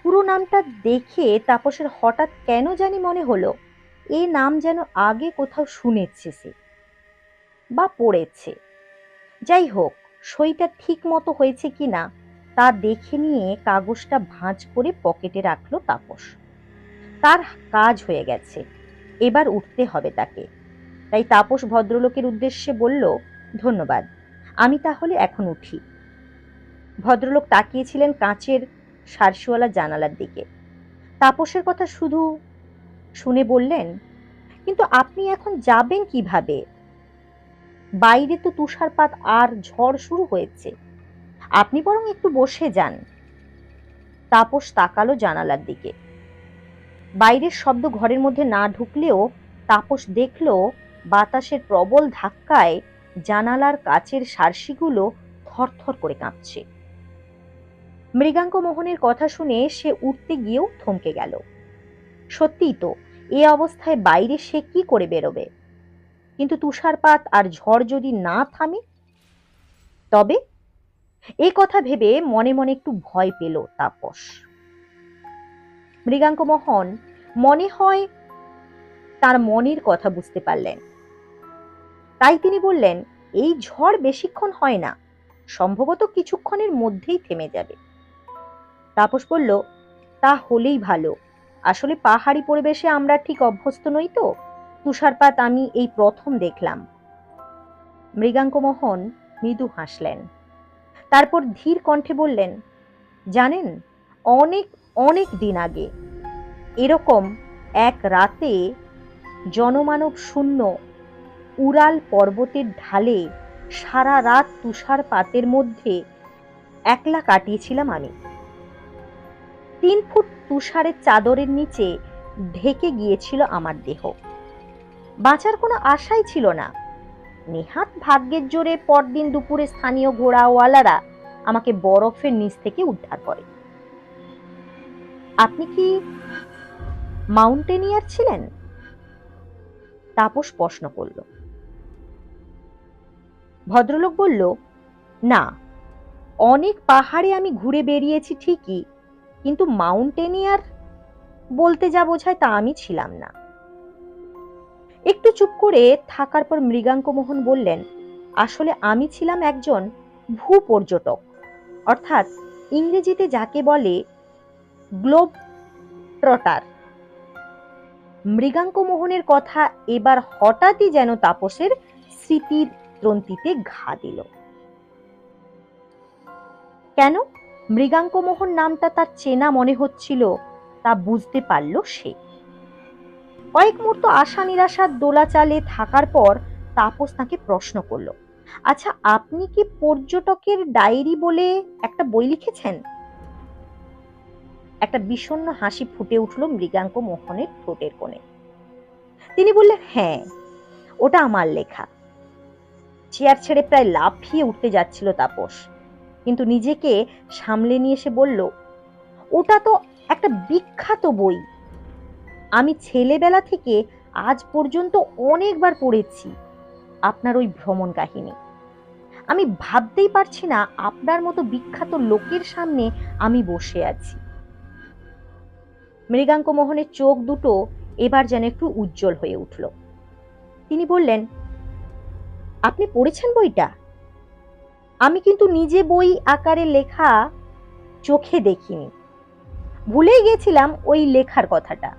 পুরো নামটা দেখে তাপসের হঠাৎ কেন জানি মনে হলো এই নাম যেন আগে কোথাও শুনেছে সে বা পড়েছে। যাই হোক, সইটা ঠিক মতো হয়েছে কিনা তা দেখে নিয়ে কাগজটা ভাঁজ করে পকেটে রাখলো তাপস। তার কাজ হয়ে গেছে, এবার উঠতে হবে তাকে। তাই তাপস ভদ্রলোকের উদ্দেশ্যে বলল, ধন্যবাদ, আমি তাহলে এখন উঠি। ভদ্রলোক তাকিয়েছিলেন কাঁচের সারসিওয়ালা জানালার দিকে। তাপসের কথা শুধু শুনে বললেন, কিন্তু আপনি এখন যাবেন কিভাবে? বাইরে তো তুষারপাত আর ঝড় শুরু হয়েছে, আপনি বরং একটু বসে যান। তাপস তাকালো জানালার দিকে। বাইরের শব্দ ঘরের মধ্যে না ঢুকলেও তাপস দেখল বাতাসের প্রবল ধাক্কায় জানালার কাচের সার্সিগুলো থরথর করে কাঁপছে। মৃগাঙ্ক মোহনের কথা শুনে সে উঠতে গিয়েও থমকে গেল। সত্যিই তো, এ অবস্থায় বাইরে সে কি করে বেরোবে? কিন্তু তুষারপাত আর ঝড় যদি না থামে তবে? এ কথা ভেবে মনে মনে একটু ভয় পেল তাপস। মৃগাঙ্ক মোহন মনে হয় তার মনের কথা বুঝতে পারলেন। তাই তিনি বললেন, এই ঝড় বেশিক্ষণ হয় না, সম্ভবত কিছুক্ষণের মধ্যেই থেমে যাবে। তাপস বলল, তা হলেই ভালো, আসলে পাহাড়ি পরিবেশে আমরা ঠিক অভ্যস্ত নই তো, তুষারপাত আমি এই প্রথম দেখলাম। মৃগাঙ্ক মোহন মৃদু হাসলেন, তারপর ধীর কণ্ঠে বললেন, জানেন, অনেক অনেক দিন আগে এরকম এক রাতে জনমানব শূন্য উরাল পর্বতের ঢালে সারা রাত তুষারপাতের মধ্যে একলা কাটিয়েছিলাম আমি। 3 ফুট তুষারের চাদরের নিচে ঢেকে গিয়েছিল আমার দেহ। বাঁচার কোনো আশাই ছিল না। নেহাত ভাগ্যের জোরে পরদিন দুপুরে স্থানীয় ঘোড়াওয়ালারা আমাকে বরফের নিচ থেকে উদ্ধার করে। আপনি কি মাউন্টেনিয়ার ছিলেন? তাপস প্রশ্ন করল। ভদ্রলোক বলল, না, অনেক পাহাড়ে আমি ঘুরে বেরিয়েছি ঠিকই, কিন্তু মাউন্টেনিয়ার বলতে যা বোঝায় তা আমি ছিলাম না। একটু চুপ করে থাকার পর মৃগাঙ্ক মোহন বললেন, আসলে আমি ছিলাম একজন ভূপর্যটক, অর্থাৎ ইংরেজিতে যাকে বলে গ্লোব ট্রটার। মৃগাঙ্ক মোহনের কথা এবার হঠাৎই যেন তাপসের স্মৃতির তন্ত্রীতে ঘা দিল। কেন মৃগাঙ্ক মোহন নামটা তার চেনা মনে হচ্ছিল তা বুঝতে পারল সে। কয়েক মুহূর্ত আশা নিরাশার দোলাচালে থাকার পর তাপস তাকে প্রশ্ন করল, আচ্ছা, আপনি কি পর্যটকের ডায়েরি বলে একটা বই লিখেছেন? একটা বিষণ্ণ হাসি ফুটে উঠল মৃগাঙ্ক মোহনের ঠোঁটের কোণে। তিনি বললেন, হ্যাঁ, ওটা আমার লেখা। চেয়ার ছেড়ে প্রায় লাফিয়ে উঠতে যাচ্ছিল তাপস, কিন্তু নিজেকে সামলে নিয়ে এসে বলল, ওটা তো একটা বিখ্যাত বই, আমি ছেলেবেলা থেকে আজ পর্যন্ত অনেকবার পড়েছি আপনার ওই ভ্রমণ কাহিনী। আমি ভাবতেই পারছি না আপনার মতো বিখ্যাত লোকের সামনে আমি বসে আছি। মৃগাঙ্ক মোহনের চোখ দুটো এবার যেন একটু উজ্জ্বল হয়ে উঠল। তিনি বললেন, আপনি পড়েছেন বইটা? আমি কিন্তু নিজে বই আকারে লেখা চোখে দেখিনি, ভুলেই গেছিলাম ওই লেখার কথাটা।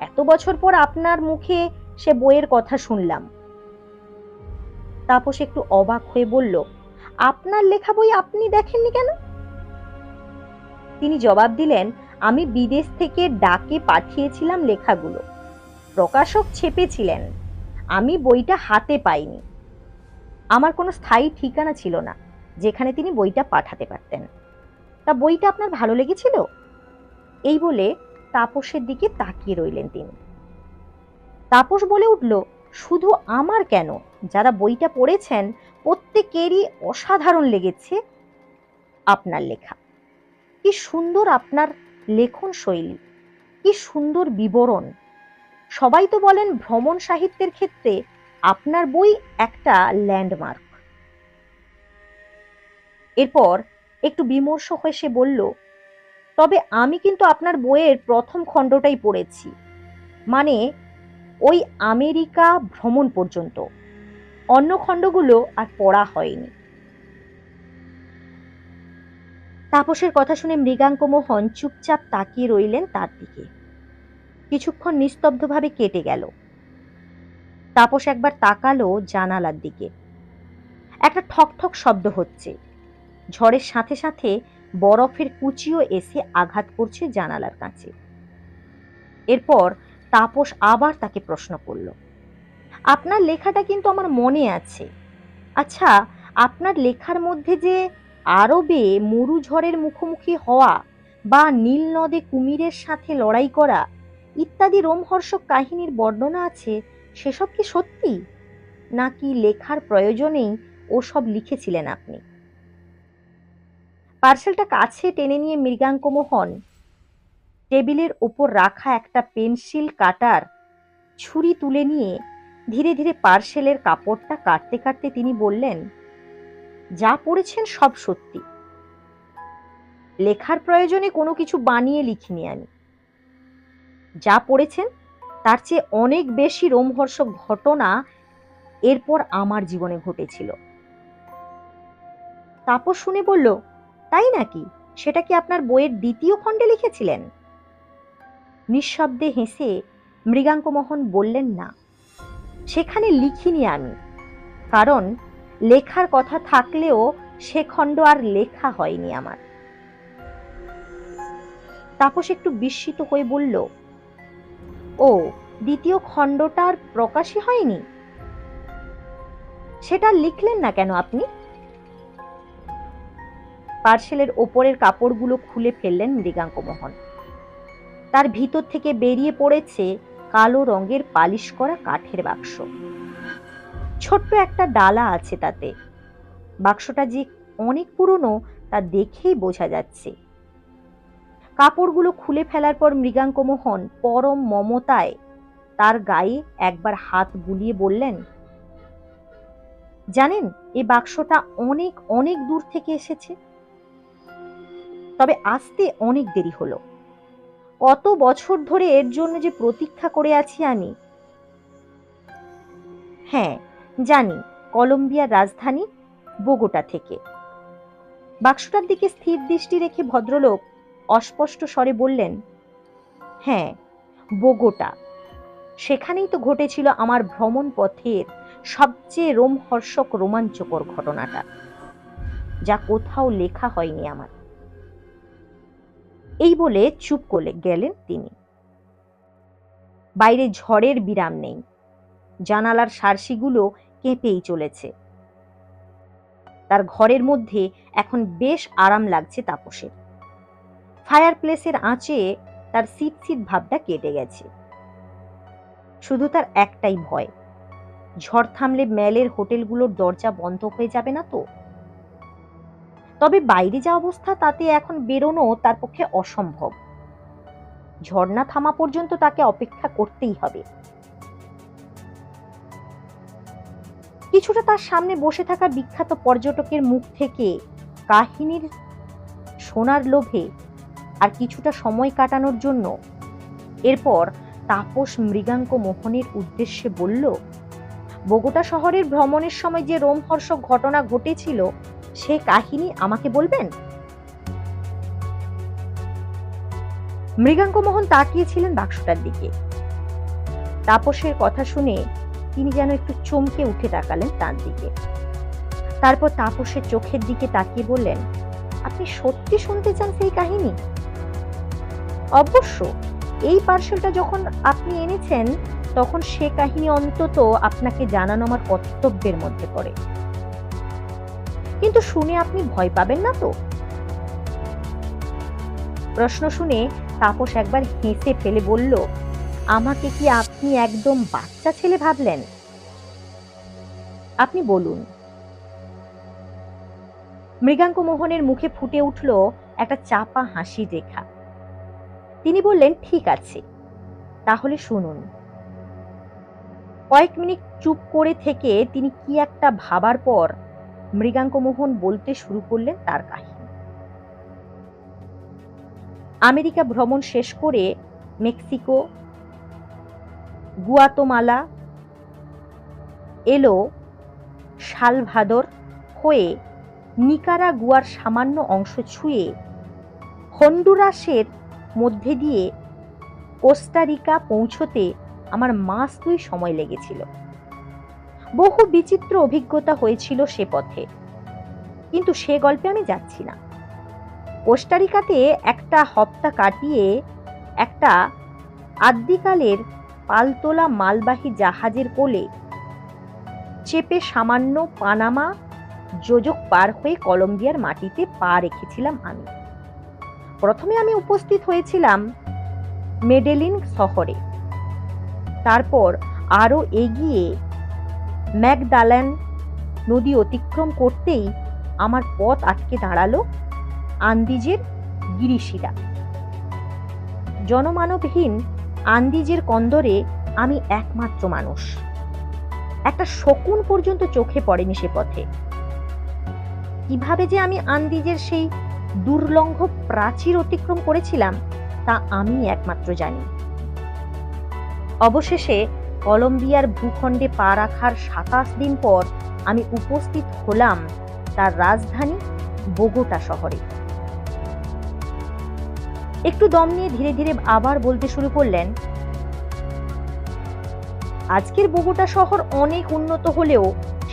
এত বছর পর আপনার মুখে সে বইয়ের কথা শুনলাম। তাপস একটু অবাক হয়ে বলল, আপনার লেখা বই আপনি দেখেননি কেন? তিনি জবাব দিলেন, আমি বিদেশ থেকে ডাকে পাঠিয়েছিলাম লেখাগুলো, প্রকাশক ছেপেছিলেন, আমি বইটা হাতে পাইনি। আমার কোনো স্থায়ী ঠিকানা ছিল না যেখানে তিনি বইটা পাঠাতে পারতেন। তা বইটা আপনার ভালো লেগেছিল? এই বলে তাপসের দিকে তাকিয়ে রইলেন তিনি। তাপস বলে উঠল, শুধু আমার কেন, যারা বইটা পড়েছেন প্রত্যেকেরই অসাধারণ লেগেছে আপনার লেখা। কি সুন্দর আপনার লেখন শৈলী, কি সুন্দর বিবরণ। সবাই তো বলেন ভ্রমণ সাহিত্যের ক্ষেত্রে আপনার বই একটা ল্যান্ডমার্ক। এরপর একটু বিমর্ষ হয়ে সে বলল, তবে আমি কিন্তু আপনার বইয়ের প্রথম খণ্ডটাই পড়েছি, মানে ওই আমেরিকা ভ্রমণ পর্যন্ত, অন্য খণ্ডগুলো আর পড়া হয়নি। তাপসের কথা শুনে মৃগাঙ্ক মোহন চুপচাপ তাকিয়ে রইলেন তার দিকে। কিছুক্ষণ নিস্তব্ধভাবে কেটে গেল। তাপস একবার তাকালো জানালার দিকে। একটা ঠকঠক শব্দ হচ্ছে। ঝড়ের সাথে সাথে বরফের কুচিও এসে আঘাত করছে জানালার কাছে। এরপর তাপস আবার তাকে প্রশ্ন করল, আপনার লেখাটা কিন্তু আমার মনে আছে। আচ্ছা, আপনার লেখার মধ্যে যে আরবে মরু ঝড়ের মুখোমুখি হওয়া বা নীল নদে কুমিরের সাথে লড়াই করা ইত্যাদি রোমহর্ষক কাহিনীর বর্ণনা আছে, সেসব কি সত্যি, নাকি লেখার প্রয়োজনেই ওসব লিখেছিলেন আপনি? পার্সেলটা কাছে টেনে নিয়ে মৃগাঙ্ক মোহন টেবিলের উপর রাখা একটা পেন্সিল কাটার ছুরি তুলে নিয়ে ধীরে ধীরে পার্সেলের কাপড়টা কাটতে কাটতে তিনি বললেন, যা পড়েছেন সব সত্যি। লেখার প্রয়োজনে কোনো কিছু বানিয়ে লিখিনি আমি। যা পড়েছেন তার চেয়ে অনেক বেশি রোমহর্ষক ঘটনা এরপর আমার জীবনে ঘটেছিল। তাপস শুনে বলল, তাই নাকি? সেটা কি আপনার বইয়ের দ্বিতীয় খণ্ডে লিখেছিলেন? নিঃশব্দে হেসে মৃগাঙ্ক মোহন বললেন, না, সেখানে লিখিনি আমি। কারণ লেখার কথা থাকলেও সে খণ্ড আর লেখা হয়নি আমার। তাপস একটু বিস্মিত হয়ে বলল, ও, দ্বিতীয় খণ্ডটা আর প্রকাশই হয়নি? সেটা লিখলেন না কেন আপনি? পার্সেলের ওপরের কাপড়গুলো খুলে ফেললেন মৃগাঙ্ক মোহন। তার ভিতর থেকে বেরিয়ে পড়েছে কালো রঙের পালিশ করা কাঠের বাক্স। ছোট্ট একটা ডালা আছে তাতে। বাক্সটা যে অনেক পুরনো তা দেখেই বোঝা যাচ্ছে। কাপড়গুলো খুলে ফেলার পর মৃগাঙ্ক মোহন পরম মমতায় তার গায়ে একবার হাত বুলিয়ে বললেন, জানেন, এই বাক্সটা অনেক অনেক দূর থেকে এসেছে। তবে আসতে অনেক দেরি হলো। কত বছর ধরে এর জন্য যে প্রতীক্ষা করে আছি আমি। হ্যাঁ, জানি, কলম্বিয়ার রাজধানী বোগোটা থেকে। বাক্সটার দিকে স্থির দৃষ্টি রেখে ভদ্রলোক অস্পষ্ট স্বরে বললেন, হ্যাঁ, বোগোটা। সেখানেই তো ঘটেছিল আমার ভ্রমণ পথের সবচেয়ে রোমহর্ষক রোমাঞ্চকর ঘটনাটা, যা কোথাও লেখা হয়নি আমার। এই বলে চুপ করে গেলেন তিনি। বাইরে ঝড়ের বিরাম নেই। জানালার সার্সিগুলো কেঁপেই চলেছে। তার ঘরের মধ্যে এখন বেশ আরাম লাগছে তাপসের। ফায়ার প্লেসের আঁচে তার শীত শীত ভাবটা কেটে গেছে। শুধু তার একটাই ভয়, ঝড় থামলে ম্যালের হোটেলগুলোর দরজা বন্ধ হয়ে যাবে না তো? তবে বাইরে যা অবস্থা, তাতে এখন বেরোনো তার পক্ষে অসম্ভব। ঝড় না থামা পর্যন্ত তাকে অপেক্ষা করতেই হবে। কিছুটা তার সামনে বসে থাকা বিখ্যাত পর্যটকের মুখ থেকে কাহিনীর শোনার লোভে আর কিছুটা সময় কাটানোর জন্য এরপর তাপস মৃগাঙ্ক মোহনের উদ্দেশ্যে বলল, বোগোটা শহরের ভ্রমণের সময় যে রোমহর্ষক ঘটনা ঘটেছিল সে কাহিনী আমাকে বলবেন? মৃগাঙ্ক মোহন তাকিয়েছিলেন বাক্সটার দিকে। তাপসের কথা শুনে তিনি যেন একটু চমকে উঠে তাকালেন তার দিকে। তারপর তাপসের চোখের দিকে তাকিয়ে বললেন, আপনি সত্যি শুনতে চান সেই কাহিনী? অবশ্য এই পার্সেলটা যখন আপনি এনেছেন তখন সে কাহিনী অন্তত আপনাকে জানানো আমার কর্তব্যের মধ্যে পড়ে। কিন্তু শুনে আপনি ভয় পাবেন না তো? প্রশ্ন শুনে তাপস একবার হেসে ফেলে বলল, আমাকে কি আপনি একদম বাচ্চা ছেলে ভাবলেন? আপনি বলুন। মৃগাঙ্ক মোহনের মুখে ফুটে উঠল একটা চাপা হাসির রেখা। তিনি বললেন, ঠিক আছে, তাহলে শুনুন। কয়েক মিনিট চুপ করে থেকে তিনি কি একটা ভাবার পর মৃগাঙ্ক মোহন বলতে শুরু করলেন তার কাহিনী। আমেরিকা ভ্রমণ শেষ করে মেক্সিকো, গুয়াতেমালা, এলো সালভাদর হয়ে নিকারাগুয়ার সামান্য অংশ ছুঁয়ে হন্ডুরাসের মধ্যে দিয়ে কোস্টারিকা পৌঁছতে আমার মাস 2 সময় লেগেছিল। বহু বিচিত্র অভিজ্ঞতা হয়েছিল সে পথে, কিন্তু সে গল্পে আমি যাচ্ছি না। কোস্টারিকাতে একটা হপ্তা কাটিয়ে একটা আদ্যিকালের পালতোলা মালবাহী জাহাজের কোলে চেপে সামান্য পানামা যোজক পার হয়ে কলম্বিয়ার মাটিতে পা রেখেছিলাম আমি। প্রথমে আমি উপস্থিত হয়েছিলাম মেডেলিন শহরে, তারপর আরো এগিয়ে ম্যাগদালেন নদী অতিক্রম করতেই আমার পথ আটকে দাঁড়ালো আন্দিজের গিরিশিরা। জনমানবহীন আন্দিজের কন্দরে আমি একমাত্র মানুষ। একটা শকুন পর্যন্ত চোখে পড়েনি সে পথে। কিভাবে যে আমি আন্দিজের সেই দুর্লঙ্ঘ প্রাচীর অতিক্রম করেছিলাম তা আমি একমাত্র জানি। অবশেষে কলম্বিয়ার ভূখণ্ডে পা রাখার 27 দিন পর আমি উপস্থিত হলাম তার রাজধানী বোগোটা শহরে। একটু দম নিয়ে ধীরে ধীরে আবার বলতে শুরু করলেন, আজকের বোগোটা শহর অনেক উন্নত হলেও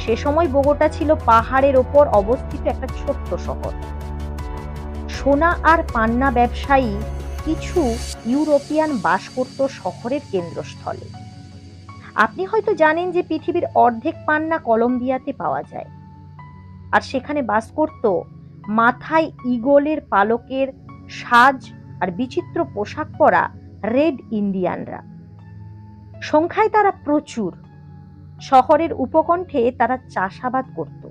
সে সময় বোগোটা ছিল পাহাড়ের ওপর অবস্থিত একটা ছোট্ট শহর। সোনা আর পান্না ব্যবসায়ী কিছু ইউরোপিয়ান বাস করত শহরের কেন্দ্রস্থলে। আপনি হয়তো জানেন যে পৃথিবীর অর্ধেক পান্না কলম্বিয়াতে পাওয়া যায়, আর সেখানে বাস করত মাথায় ঈগলের পালকের সাজ আর বিচিত্র পোশাক পরা রেড ইন্ডিয়ানরা। সংখ্যায় তারা প্রচুর। শহরের উপকণ্ঠে তারা চাষাবাদ করত,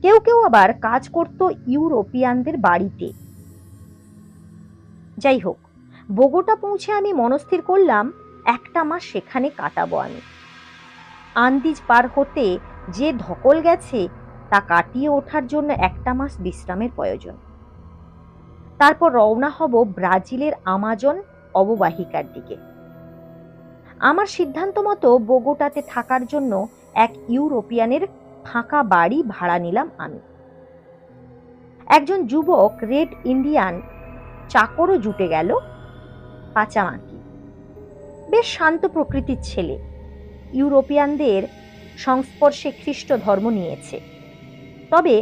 কেউ কেউ আবার কাজ করত ইউরোপিয়ানদের বাড়িতে। যাই হোক, বোগোটা পৌঁছে আমি মনস্থির করলাম একটা মাস সেখানে কাটাবো আমি। আন্দিজ পার হতে যে ধকল গেছে তা কাটিয়ে ওঠার জন্য একটা মাস বিশ্রামের প্রয়োজন। তারপর রওনা হব ব্রাজিলের আমাজন অববাহিকার দিকে। আমার সিদ্ধান্ত মতো বোগোটাতে থাকার জন্য এক ইউরোপিয়ানের ফাঁকা বাড়ি ভাড়া নিলাম আমি। একজন যুবক রেড ইন্ডিয়ান চাকরও জুটে গেল, পাচামাকি। বেশ শান্ত প্রকৃতির ছেলে, ইউরোপিয়ানদের সংস্পর্শে খ্রিস্ট ধর্ম নিয়েছে, তবে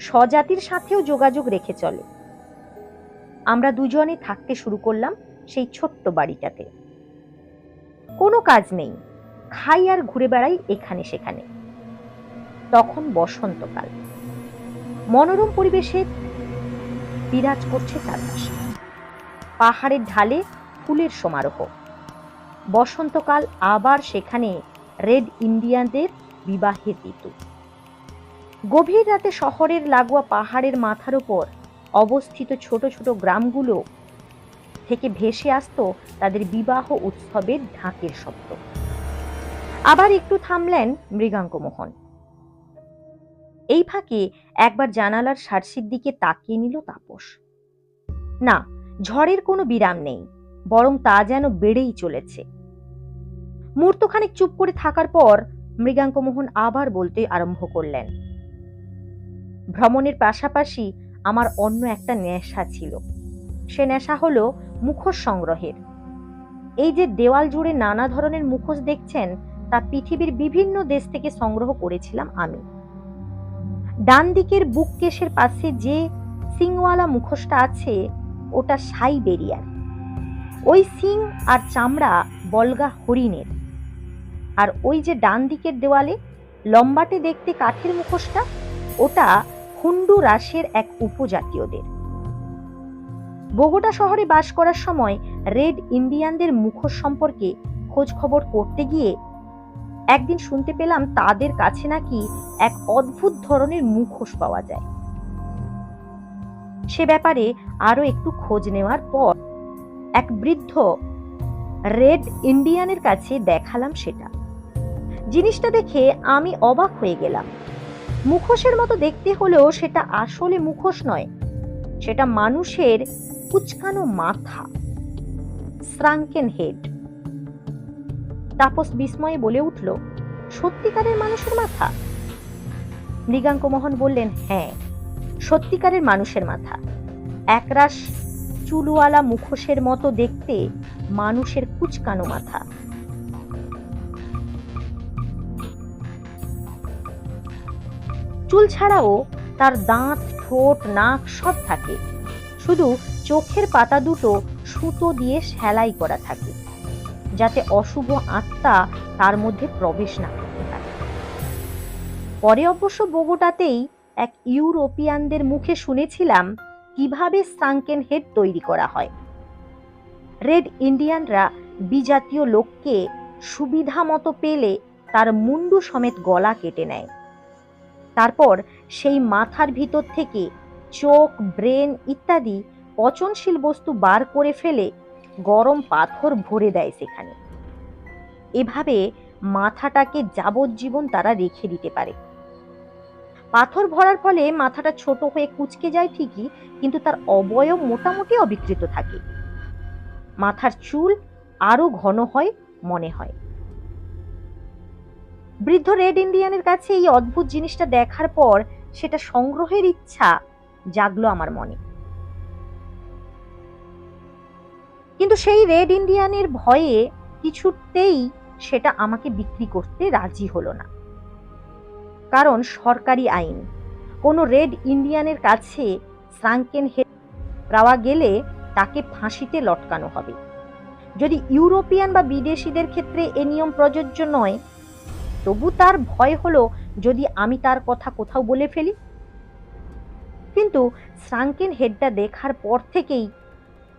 স্বজাতির সাথেও যোগাযোগ রেখে চলে। আমরা দুজনে থাকতে শুরু করলাম সেই ছোট্ট বাড়িটাতে। কোনো কাজ নেই, খাই আর ঘুরে বেড়াই এখানে সেখানে। তখন বসন্তকাল, মনোরম পরিবেশে বিরাজ করছে চারপাশে। পাহাড়ের ঢালে ফুলের সমারোহ। বসন্তকাল আবার সেখানে রেড ইন্ডিয়ানদের বিবাহের ঋতু। গভীর রাতে শহরের লাগোয়া পাহাড়ের মাথার উপর অবস্থিত ছোট ছোট গ্রামগুলো থেকে ভেসে আসতো তাদের বিবাহ উৎসবের ঢাকের শব্দ। আবার একটু থামলেন মৃগাঙ্কমোহন। এই ফাঁকে একবার জানালার সার্সির দিকে তাকিয়ে নিল তাপস। না, ঝড়ের কোনো বিরাম নেই, বরং তা যেন বেড়েই চলেছে। মুহূর্তখানেক চুপ করে থাকার পর মৃগাঙ্কমোহন আবার বলতে আরম্ভ করলেন, ভ্রমণের পাশাপাশি আমার অন্য একটা নেশা ছিল। সে নেশা হলো মুখোশ সংগ্রহের। এই যে দেওয়াল জুড়ে নানা ধরনের মুখোশ দেখছেন, তা পৃথিবীর বিভিন্ন দেশ থেকে সংগ্রহ করেছিলাম আমি। ডান দিকের বুক কেশের পাশে যে সিংওয়ালা মুখোশটা আছে, ওটা সাইবেরিয়ার। ওই সিং আর চামড়া বলগা হরিণের। আর ওই যে ডান দিকের দেওয়ালে লম্বাটে দেখতে কাঠের মুখোশটা, ওটা হন্ডুরাসের এক উপজাতীয়দের। বোগোটা শহরে বাস করার সময় রেড ইন্ডিয়ানদের মুখোশ সম্পর্কে খোঁজ খবর করতে গিয়ে একদিন শুনতে পেলাম তাদের কাছে নাকি এক অদ্ভুত ধরনের মুখোশ পাওয়া যায়। সে ব্যাপারে আরো একটু খোঁজ নেওয়ার পর এক বৃদ্ধ রেড ইন্ডিয়ানের কাছে দেখালাম সেটা। জিনিসটা দেখে আমি অবাক হয়ে গেলাম। মুখোশের মতো দেখতে হলেও সেটা আসলে মুখোশ নয়, সেটা মানুষের কুচকানো মাথা, শ্রাঙ্কেন হেড। তাপস বিস্ময়ে বলে উঠল, সত্যিকারের মানুষের মাথা? মৃগাঙ্কমোহন বললেন, হ্যাঁ, সত্যিকারের মানুষের মাথা। একরাশ চুলওয়ালা মুখোশের মতো দেখতে মানুষের কুচকানো মাথা। চুল ছাড়াও তার দাঁত, ঠোঁট, নাক সব থাকে, শুধু চোখের পাতা দুটো সুতো দিয়ে সেলাই করা থাকে, যাতে অশুভ আত্মা তার মধ্যে প্রবেশ না করতে পারে। পরে অবশ্য বোগোটাতেই এক ইউরোপিয়ানদের মুখে শুনেছিলাম কিভাবে সাঙ্কেন হেড তৈরি করা হয়। রেড ইন্ডিয়ানরা বিজাতীয় লোককে সুবিধা মতো পেলে তার মুন্ডু সমেত গলা কেটে নেয়, তারপর সেই মাথার ভিতর থেকে চোখ, ব্রেন ইত্যাদি পচনশীল বস্তু বার করে ফেলে গরম পাথর ভরে দেয় সেখানে। এভাবে মাথাটাকে যাবজ্জীবন তারা রেখে দিতে পারে। পাথর ভরার ফলে মাথাটা ছোট হয়ে কুঁচকে যায় ঠিকই, কিন্তু তার অবয়ব মোটামুটি অবিকৃত থাকে। মাথার চুল আরো ঘন হয় মনে হয়। বৃদ্ধ রেড ইন্ডিয়ানের কাছে এই অদ্ভুত জিনিসটা দেখার পর সেটা সংগ্রহের ইচ্ছা জাগলো আমার মনে। কিন্তু সেই রেড ইন্ডিয়ানের ভয়ে কিছুতেই সেটা আমাকে বিক্রি করতে রাজি হলো না। কারণ সরকারি আইন, কোনো রেড ইন্ডিয়ানের কাছে সাঙ্কেন হেড পাওয়া গেলে তাকে ফাঁসিতে লটকানো হবে। যদি ইউরোপিয়ান বা বিদেশিদের ক্ষেত্রে এ নিয়ম প্রযোজ্য নয়, তবু তার ভয় হলো যদি আমি তার কথা কোথাও বলে ফেলি। কিন্তু সাঙ্কেন হেডটা দেখার পর থেকেই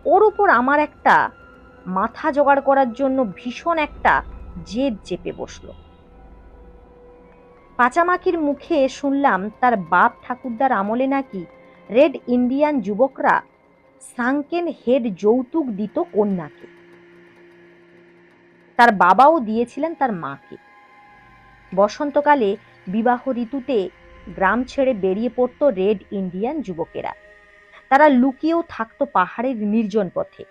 ওর উপর আমার একটা মাথা জোগাড় করার জন্য ভীষণ একটা জেদ চেপে বসলো। পাচামাকির মুখে শুনলাম তার বাপ ঠাকুরদার আমলে নাকি রেড ইন্ডিয়ান যুবকরা সাঙ্কেন হেড যৌতুক দিত কন্যাকে। তার বাবাও দিয়েছিলেন তার মাকে। বসন্তকালে বিবাহ ঋতুতে গ্রাম ছেড়ে বেরিয়ে পড়ত রেড ইন্ডিয়ান যুবকেরা। তারা লুকিয়েও থাকতো পাহাড়ের নির্জন পথে।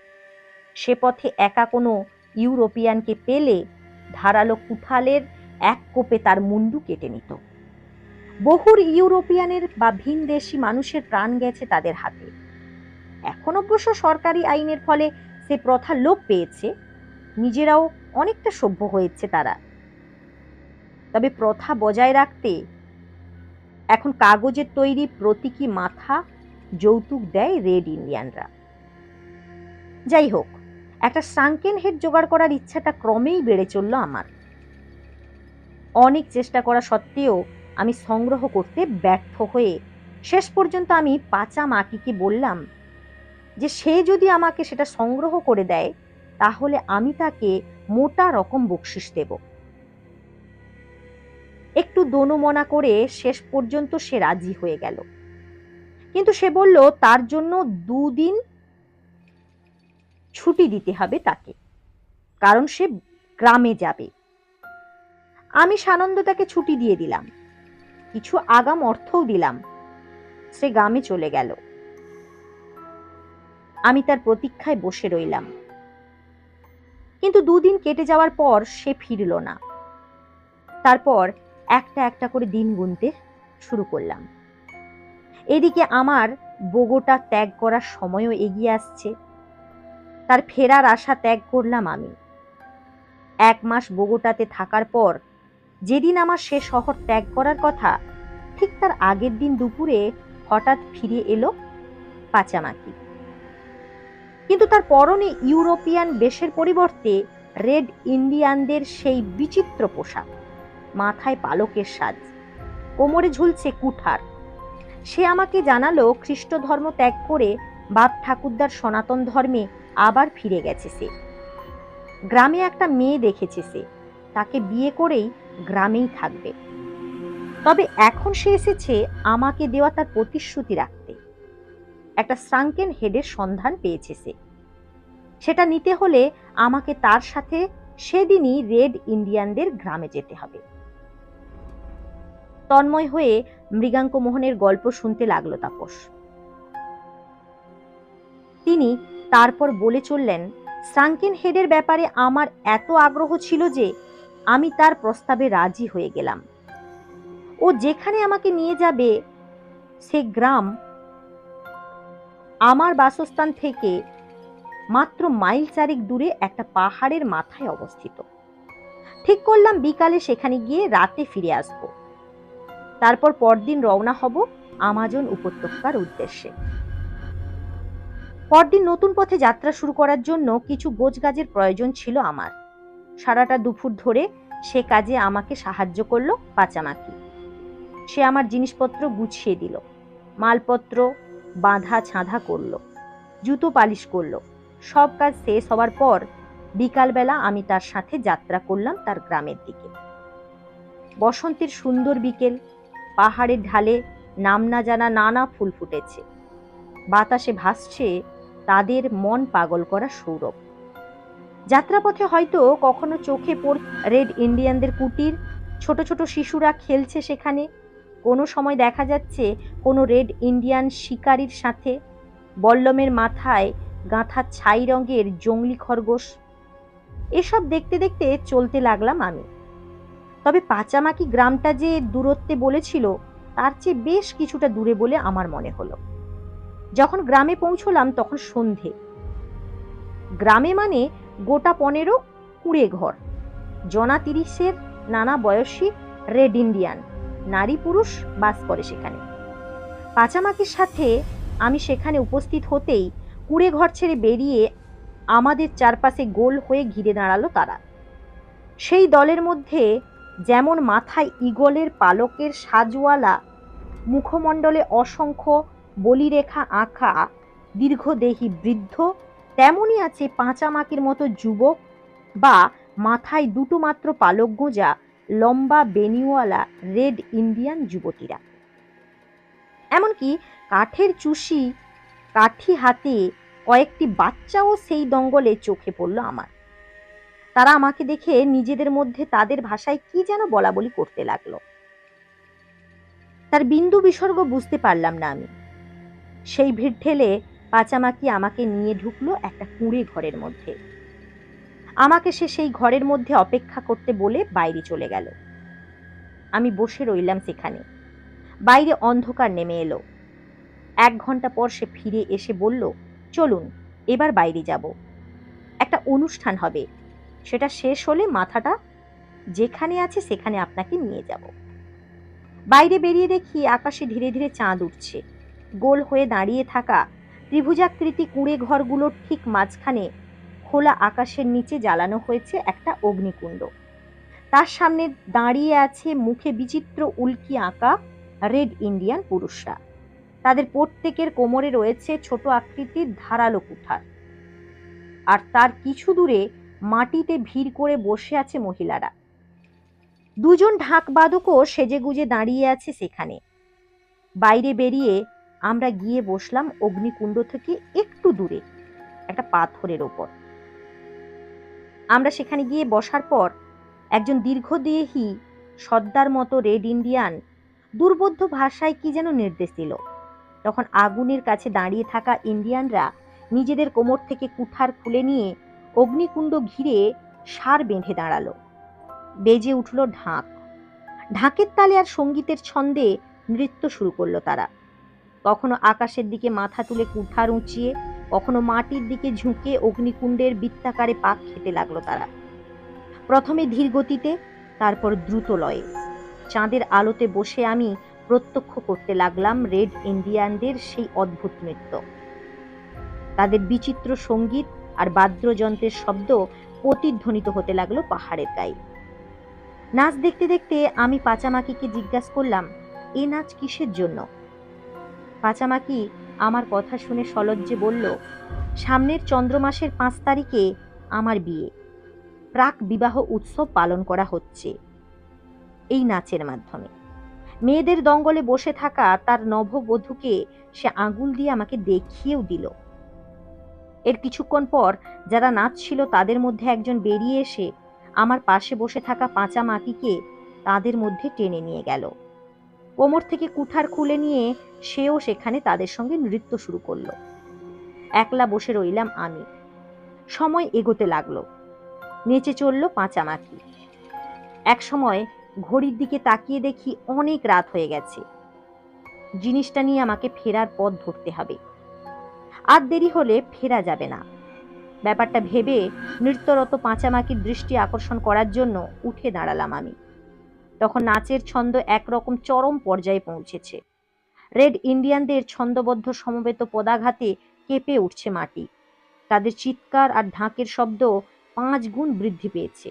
সে পথে একা কোনো ইউরোপিয়ানকে পেলে ধারালো কুঠালের এক কোপে তার মুন্ডু কেটে নিত। বহুর ইউরোপিয়ানের বা ভিনদেশি মানুষের প্রাণ গেছে তাদের হাতে। এখন অবশ্য সরকারি আইনের ফলে সে প্রথা লোপ পেয়েছে, নিজেরাও অনেকটা সভ্য হয়েছে তারা। তবে প্রথা বজায় রাখতে এখন কাগজের তৈরি প্রতীকী মাথা যৌতুক দেয় রেড ইন্ডিয়ানরা। যাই হোক, একটা সাঙ্কেন হেড জোগাড় করার ইচ্ছাটা ক্রমেই বেড়ে চলল আমার। অনেক চেষ্টা করা সত্ত্বেও আমি সংগ্রহ করতে ব্যর্থ হয়ে শেষ পর্যন্ত আমি পাচা মাকিকে বললাম যে সে যদি আমাকে সেটা সংগ্রহ করে দেয় তাহলে আমি তাকে মোটা রকম বকশিশ দেব। একটু দোনোমনা করে শেষ পর্যন্ত সে রাজি হয়ে গেল, কিন্তু সে বলল তার জন্য 2 দিন ছুটি দিতে হবে তাকে, কারণ সে গ্রামে যাবে। আমি সানন্দ তাকে ছুটি দিয়ে দিলাম, কিছু আগাম অর্থও দিলাম। সে গ্রামে চলে গেল। আমি তার প্রতীক্ষায় বসে রইলাম, কিন্তু 2 দিন কেটে যাওয়ার পর সে ফিরল না। তারপর একটা একটা করে দিন গুনতে শুরু করলাম। এদিকে আমার বোগোটা ত্যাগ করার সময়ও এগিয়ে আসছে। তার ফেরার আশা ত্যাগ করলাম আমি। 1 মাস বোগোটাতে থাকার পর যেদিন আমার সে শহর ত্যাগ করার কথা, ঠিক তার আগের দিন দুপুরে হঠাৎ ফিরে এলো পাচামাকি। কিন্তু তার পরনে ইউরোপিয়ান বেশের পরিবর্তে রেড ইন্ডিয়ানদের সেই বিচিত্র পোশাক, মাথায় পালকের সাজ, কোমরে ঝুলছে কুঠার। সে আমাকে জানালো খ্রিস্ট ধর্ম ত্যাগ করে বাপ ঠাকুরদার সনাতন ধর্মে আবার ফিরে গেছে সে। গ্রামে একটা মেয়ে দেখেছে সে, তাকে বিয়ে করেই গ্রামেই থাকবে। তবে এখন সে এসেছে আমাকে দেওয়া তার প্রতিশ্রুতি রাখতে। একটা সাঙ্কেন হেডের সন্ধান পেয়েছে সে। সেটা নিতে হলে আমাকে তার সাথে সেদিনই রেড ইন্ডিয়ানদের গ্রামে যেতে হবে। তন্ময় হয়ে মৃগাঙ্ক মোহনের গল্প শুনতে লাগলো তাপস। তিনি তারপর বলে চললেন, সাঙ্কেন হেডের ব্যাপারে আমার এত আগ্রহ ছিল যে আমি তার প্রস্তাবে রাজি হয়ে গেলাম। ও যেখানে আমাকে নিয়ে যাবে সে গ্রাম আমার বাসস্থান থেকে মাত্র মাইল চারেক দূরে একটা পাহাড়ের মাথায় অবস্থিত। ঠিক করলাম বিকালে সেখানে গিয়ে রাতে ফিরে আসব। তারপর পরদিন রওনা হব আমাজন উপত্যকার উদ্দেশ্যে। পরদিন নতুন পথে যাত্রা শুরু করার জন্য কিছু গোছগাছের প্রয়োজন ছিল আমার। সারাটা দুপুর ধরে সে কাজে আমাকে সাহায্য করলো পাচামাকি। সে আমার জিনিসপত্র গুছিয়ে দিল, মালপত্র বাঁধা ছাঁধা করলো, জুতো পালিশ করলো। সব কাজ শেষ হওয়ার পর বিকালবেলা আমি তার সাথে যাত্রা করলাম তার গ্রামের দিকে। বসন্তের সুন্দর বিকেল, পাহাড়ের ঢালে নাম না জানা নানা ফুল ফুটেছে, বাতাসে ভাসছে তাদের মন পাগল করা সৌরভ। যাত্রাপথে হয়তো কখনো চোখে পড় রেড ইন্ডিয়ানদের কুটির, ছোট ছোট শিশুরা খেলছে সেখানে। কোনো সময় দেখা যাচ্ছে কোনো রেড ইন্ডিয়ান শিকারীর সাথে বল্লমের মাথায় গাঁথা ছাই রঙের জংলি খরগোশ। এসব দেখতে দেখতে চলতে লাগলাম আমি। তবে পাচামাকি গ্রামটা যে দূরত্বে বলেছিল তার চেয়ে বেশ কিছুটা দূরে বলে আমার মনে হলো। যখন গ্রামে পৌঁছলাম তখন সন্ধে। গ্রামে মানে গোটা 15 কুড়ে ঘর, জনা 30-এর নানা বয়সী রেড ইন্ডিয়ান নারী পুরুষ বাস করে সেখানে। পাচামাকির সাথে আমি সেখানে উপস্থিত হতেই কুড়ে ঘর ছেড়ে বেরিয়ে আমাদের চারপাশে গোল হয়ে ঘিরে দাঁড়ালো তারা। সেই দলের মধ্যে যেমন মাথায় ঈগলের পালকের সাজওয়ালা, মুখমণ্ডলে অসংখ্য বলিরেখা আঁকা দীর্ঘদেহী বৃদ্ধ, তেমনই আছে পাঁচামাকির মতো যুবক বা মাথায় দুটো মাত্র পালক গোঁজা লম্বা বেনিওয়ালা রেড ইন্ডিয়ান যুবতীরা। এমনকি কাঠের চুষি কাঠি হাতে কয়েকটি বাচ্চাও সেই দঙ্গলে চোখে পড়ল আমার। তারা আমাকে দেখে নিজেদের মধ্যে তাদের ভাষায় কি যেন বলা বলি করতে লাগলো। তার বিন্দু বিসর্গ বুঝতে পারলাম না আমি। সেই ভিড় ঠেলে পাচামাকি আমাকে নিয়ে ঢুকলো একটা কুঁড়ে ঘরের মধ্যে। আমাকে সে সেই ঘরের মধ্যে অপেক্ষা করতে বলে বাইরে চলে গেল। আমি বসে রইলাম সেখানে। বাইরে অন্ধকার নেমে এলো। 1 ঘন্টা পর সে ফিরে এসে বলল, চলুন এবার বাইরে যাব, একটা অনুষ্ঠান হবে, সেটা শেষ হলে মাথাটা যেখানে আছে সেখানে আপনাকে নিয়ে যাব। বাইরে বেরিয়ে দেখি আকাশে ধীরে ধীরে চাঁদ উঠছে। গোল হয়ে দাঁড়িয়ে থাকা ত্রিভুজাকৃতি কুঁড়ে ঘরগুলোর ঠিক মাঝখানে খোলা আকাশের নিচে জ্বালানো হয়েছে একটা অগ্নিকুণ্ড। তার সামনে দাঁড়িয়ে আছে মুখে বিচিত্র উল্কি আঁকা রেড ইন্ডিয়ান পুরুষরা। তাদের প্রত্যেকের কোমরে রয়েছে ছোট আকৃতির ধারালো কুঠার। আর তার কিছু দূরে মাটিতে ভিড় করে বসে আছে মহিলারা। 2 জন ঢাকবাদকও সেজেগুজে দাঁড়িয়ে আছে সেখানে। বাইরে বেরিয়ে আমরা গিয়ে বসলাম অগ্নিকুণ্ড থেকে একটু দূরে একটা পাথরের ওপর। আমরা সেখানে গিয়ে বসার পর একজন দীর্ঘদেহী সর্দার মতো রেড ইন্ডিয়ান দুর্বোধ্য ভাষায় কি যেন নির্দেশ দিল। তখন আগুনের কাছে দাঁড়িয়ে থাকা ইন্ডিয়ানরা নিজেদের কোমর থেকে কুঠার খুলে নিয়ে অগ্নিকুণ্ড ঘিরে সার বেঁধে দাঁড়ালো। বেজে উঠল ঢাক। ঢাকের তালে আর সঙ্গীতের ছন্দে নৃত্য শুরু করলো তারা। কখনো আকাশের দিকে মাথা তুলে কুঠার উঁচিয়ে, কখনো মাটির দিকে ঝুঁকে অগ্নিকুণ্ডের বৃত্তাকারে পাক খেতে লাগলো তারা। প্রথমে ধীর গতিতে, তারপর দ্রুত লয়ে। চাঁদের আলোতে বসে আমি প্রত্যক্ষ করতে লাগলাম রেড ইন্ডিয়ানদের সেই অদ্ভুত নৃত্য। তাদের বিচিত্র সঙ্গীত আর বাদ্যযন্ত্রের শব্দ প্রতিধ্বনিত হতে লাগলো পাহাড়ের গায়ে। নাচ দেখতে দেখতে আমি পাচামাকিকে জিজ্ঞাসা করলাম, এ নাচ কিসের জন্য? পাচামাকি আমার কথা শুনে সলজ্জে বলল, সামনের চন্দ্র মাসের 5 তারিখে আমার বিয়ে। প্রাক বিবাহ উৎসব পালন করা হচ্ছে এই নাচের মাধ্যমে। মেয়েদের দঙ্গলে বসে থাকা তার নববধূকে সে আঙুল দিয়ে আমাকে দেখিয়েও দিল। এর কিছুক্ষণ পর যারা নাচছিল তাদের মধ্যে একজন বেরিয়ে এসে আমার পাশে বসে থাকা পাচামাকিকে তাদের মধ্যে টেনে নিয়ে গেল। কোমর থেকে কুঠার খুলে নিয়ে সেও সেখানে তাদের সঙ্গে নৃত্য শুরু করলো। একলা বসে রইলাম আমি। সময় এগোতে লাগলো। নেচে চলল পাচামাকি। এক সময় ঘড়ির দিকে তাকিয়ে দেখি অনেক রাত হয়ে গেছে। জিনিসটা নিয়ে আমাকে ফেরার পথ ধরতে হবে। আর দেরি হলে ফেরা যাবে না। ব্যাপারটা ভেবে নৃত্যরত পাঁচামাকির দৃষ্টি আকর্ষণ করার জন্য উঠে দাঁড়ালাম আমি। তখন নাচের ছন্দ একরকম চরম পর্যায়ে পৌঁছেছে। রেড ইন্ডিয়ানদের ছন্দবদ্ধ সমবেত পদাঘাতে কেঁপে উঠছে মাটি। তাদের চিৎকার আর ঢাকের শব্দ 5 গুণ বৃদ্ধি পেয়েছে।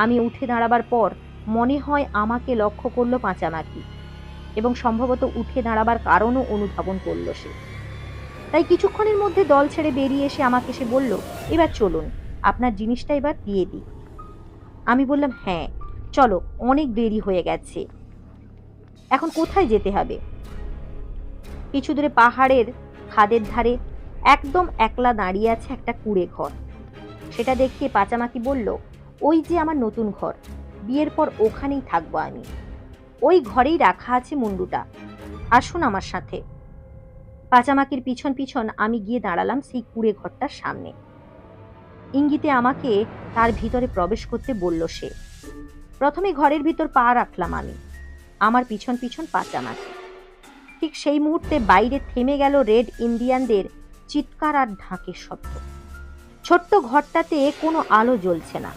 আমি উঠে দাঁড়াবার পর মনে হয় আমাকে লক্ষ্য করলো পাঁচামাকি এবং সম্ভবত উঠে দাঁড়াবার কারণও অনুধাবন করল সে। তাই কিছুক্ষণের মধ্যে দল ছেড়ে বেরিয়ে এসে আমাকে সে বলল, এবার চলুন, আপনার জিনিসটা এবার দিয়ে দিই। আমি বললাম, হ্যাঁ চলো, অনেক দেরি হয়ে গেছে। এখন কোথায় যেতে হবে? কিছু দূরে পাহাড়ের খাদের ধারে একদম একলা দাঁড়িয়ে আছে একটা কুঁড়ে ঘর। সেটা দেখিয়ে পাঁচামাকি বলল, ওই যে আমার নতুন ঘর, বিয়ের পর ওখানেই থাকবো আমি। ওই ঘরেই রাখা আছে মুন্ডুটা, আসুন আমার সাথে। পাঁচামাকির পিছন পিছন আমি গিয়ে দাঁড়ালাম সেই কুঁড়ে ঘরটার সামনে। ইঙ্গিতে আমাকে তার ভিতরে প্রবেশ করতে বলল সে। প্রথমে ঘরের ভিতর পা রাখলাম আমি, আমার পিছন পিছন পাঁচামাকি। ঠিক সেই মুহূর্তে বাইরে থেমে গেল রেড ইন্ডিয়ানদের চিৎকার আর ঢাকের শব্দ। ছোট্ট ঘরটাতে কোনো আলো জ্বলছে না,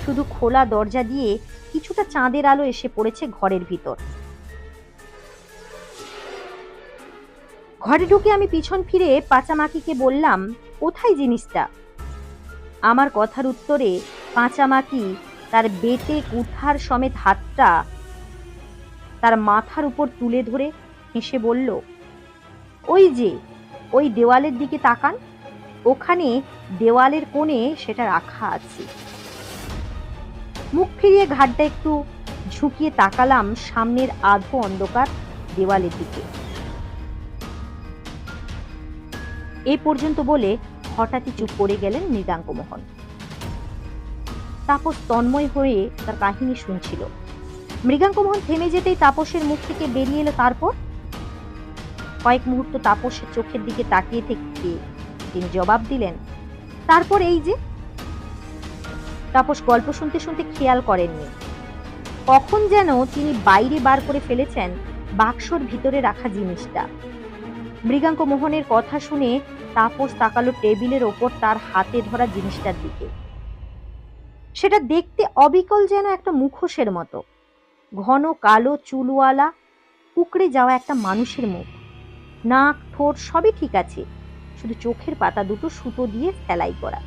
শুধু খোলা দরজা দিয়ে কিছুটা চাঁদের আলো এসে পড়েছে ঘরের ভিতর। ঘরে ঢুকে আমি পিছন ফিরে পাঁচামাকিকে বললাম, কোথায় জিনিসটা? আমার কথার উত্তরে পাঁচামাকি তার বেটে কুঠার সমেত হাতটা তার মাথার উপর তুলে ধরে হেসে বলল, ওই যে ওই দেওয়ালের দিকে তাকান, ওখানে দেওয়ালের কোণে সেটা রাখা আছে। মুখ ফিরিয়ে ঘাড়টা একটু ঝুঁকিয়ে তাকালাম সামনের আধো অন্ধকার দেওয়ালের দিকে। এ পর্যন্ত বলে হঠাৎই চুপ করে গেলেন মৃগাঙ্কমোহন। তাপস তন্ময় হয়ে তার কাহিনী শুনছিল। মৃগাঙ্কমোহন থেমে যেতেই তাপসের মুখ থেকে বেরিয়ে এলো, তারপর কয়েক মুহূর্ত তাপসের চোখের দিকে তাকিয়ে থেকে তিনি জবাব দিলেন, তারপর এই যে। তাপস গল্প শুনতে শুনতে খেয়াল করেননি কখন যেন তিনি বাইরে বার করে ফেলেছেন বাক্সর ভিতরে রাখা জিনিসটা। মৃগাঙ্কমোহনের কথা শুনে তাপস তাকালো টেবিলের ওপর তার হাতে ধরা জিনিসটার দিকে। সেটা দেখতে অবিকল যেন একটা মুখোশের মতো, ঘন কালো চুলওয়ালা কুকড়ে যাওয়া একটা মানুষের মুখ। নাক ঠোঁট সবই ঠিক আছে, শুধু চোখের পাতা দুটো সুতো দিয়ে সেলাই করা।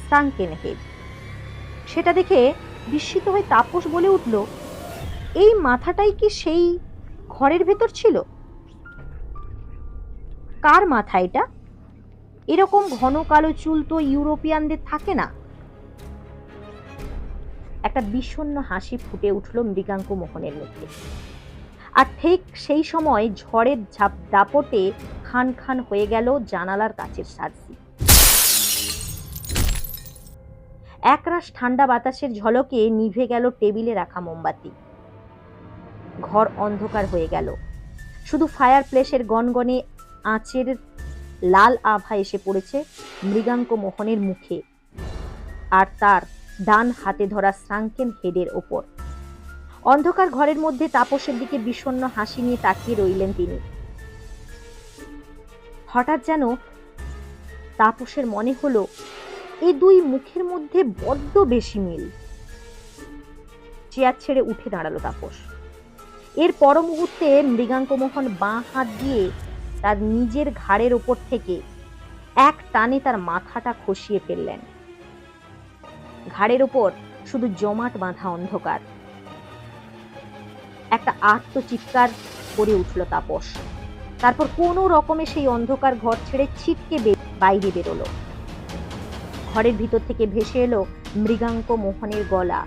সাঙ্কেন হেড। সেটা দেখে বিস্মিত হয়ে তাপস বলে উঠল, এই মাথাটাই কি সেই ঘরের ভেতর ছিল? কার মাথা এটা? এরকম ঘন কালো চুল তো ইউরোপিয়ানদের থাকে না। একটা বিষণ্ণ হাসি ফুটে উঠল মৃগাঙ্কমোহনের মুখে। আর ঠিক সেই সময় ঝড়ের দাপটে খান খান হয়ে গেল জানালার কাচের সার্সি। একরাশ ঠান্ডা বাতাসের ঝলকে নিভে গেল টেবিলে রাখা মোমবাতি। ঘর অন্ধকার হয়ে গেল, শুধু ফায়ার প্লেসের গনগনে আঁচের লাল আভা এসে পড়েছে মৃগাঙ্কমোহনের মুখে আর তার ডান হাতে ধরা সাঙ্কেন হেডের ওপর। অন্ধকার ঘরের মধ্যে তাপসের দিকে বিষণ্ণ হাসি নিয়ে তাকিয়ে রইলেন তিনি। হঠাৎ যেন তাপসের মনে হলো এ দুই মুখের মধ্যে বড্ড বেশি মিল। চেয়ার ছেড়ে উঠে দাঁড়ালো তাপস। এর পর মুহূর্তে মৃগাঙ্কমোহন বাঁ হাত দিয়ে তার নিজের ঘাড়ের ওপর থেকে এক টানে তার মাথাটা খসিয়ে ফেললেন। ঘাড়ের ওপর শুধু জমাট বাঁধা অন্ধকার। একটা আর্ত চিৎকার করে উঠল তাপস। তারপর কোনো রকমে সেই অন্ধকার ঘর ছেড়ে ছিটকে বাইরে বেরোলো। ঘরের ভিতর থেকে ভেসে এলো মৃগাঙ্কমোহনের গলা,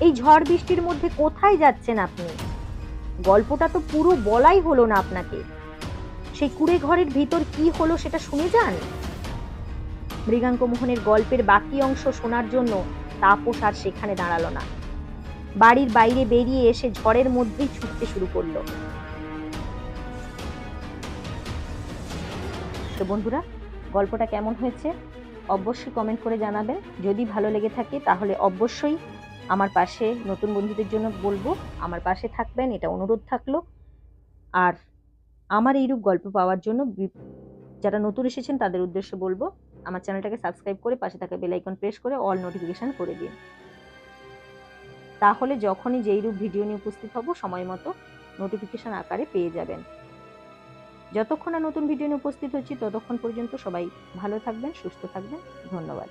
এই ঝড় বৃষ্টির মধ্যে কোথায় যাচ্ছেন আপনি? গল্পটা তো পুরো বলাই হলো না আপনাকে। সেই কুঁড়ে ঘরের ভিতর কি হলো সেটা শুনে যান। মৃগাঙ্কমোহনের গল্পের বাকি অংশ শোনার জন্য তাপস আর সেখানে দাঁড়ালো না। বাড়ির বাইরে বেরিয়ে এসে ঝড়ের মধ্যেই ছুটতে শুরু করলো। তো বন্ধুরা, গল্পটা কেমন হয়েছে অবশ্যই কমেন্ট করে জানাবেন। যদি ভালো লেগে থাকে তাহলে অবশ্যই আমার পাশে, নতুন বন্ধুদের জন্য বলবো আমার পাশে থাকবেন, এটা অনুরোধ থাকলো। আর আমার এইরূপ গল্প পাওয়ার জন্য যারা নতুন এসেছেন তাদের উদ্দেশ্যে বলবো আমার চ্যানেলটাকে সাবস্ক্রাইব করে পাশে থাকা বেল আইকন প্রেস করে অল নোটিফিকেশন করে দিন। তাহলে যখনই যেইরূপ ভিডিও নিয়ে উপস্থিত হব সময় মতো নোটিফিকেশন আকারে পেয়ে যাবেন। যতক্ষণ না নতুন ভিডিও নিয়ে উপস্থিত হচ্ছি ততক্ষণ পর্যন্ত সবাই ভালো থাকবেন, সুস্থ থাকবেন। ধন্যবাদ।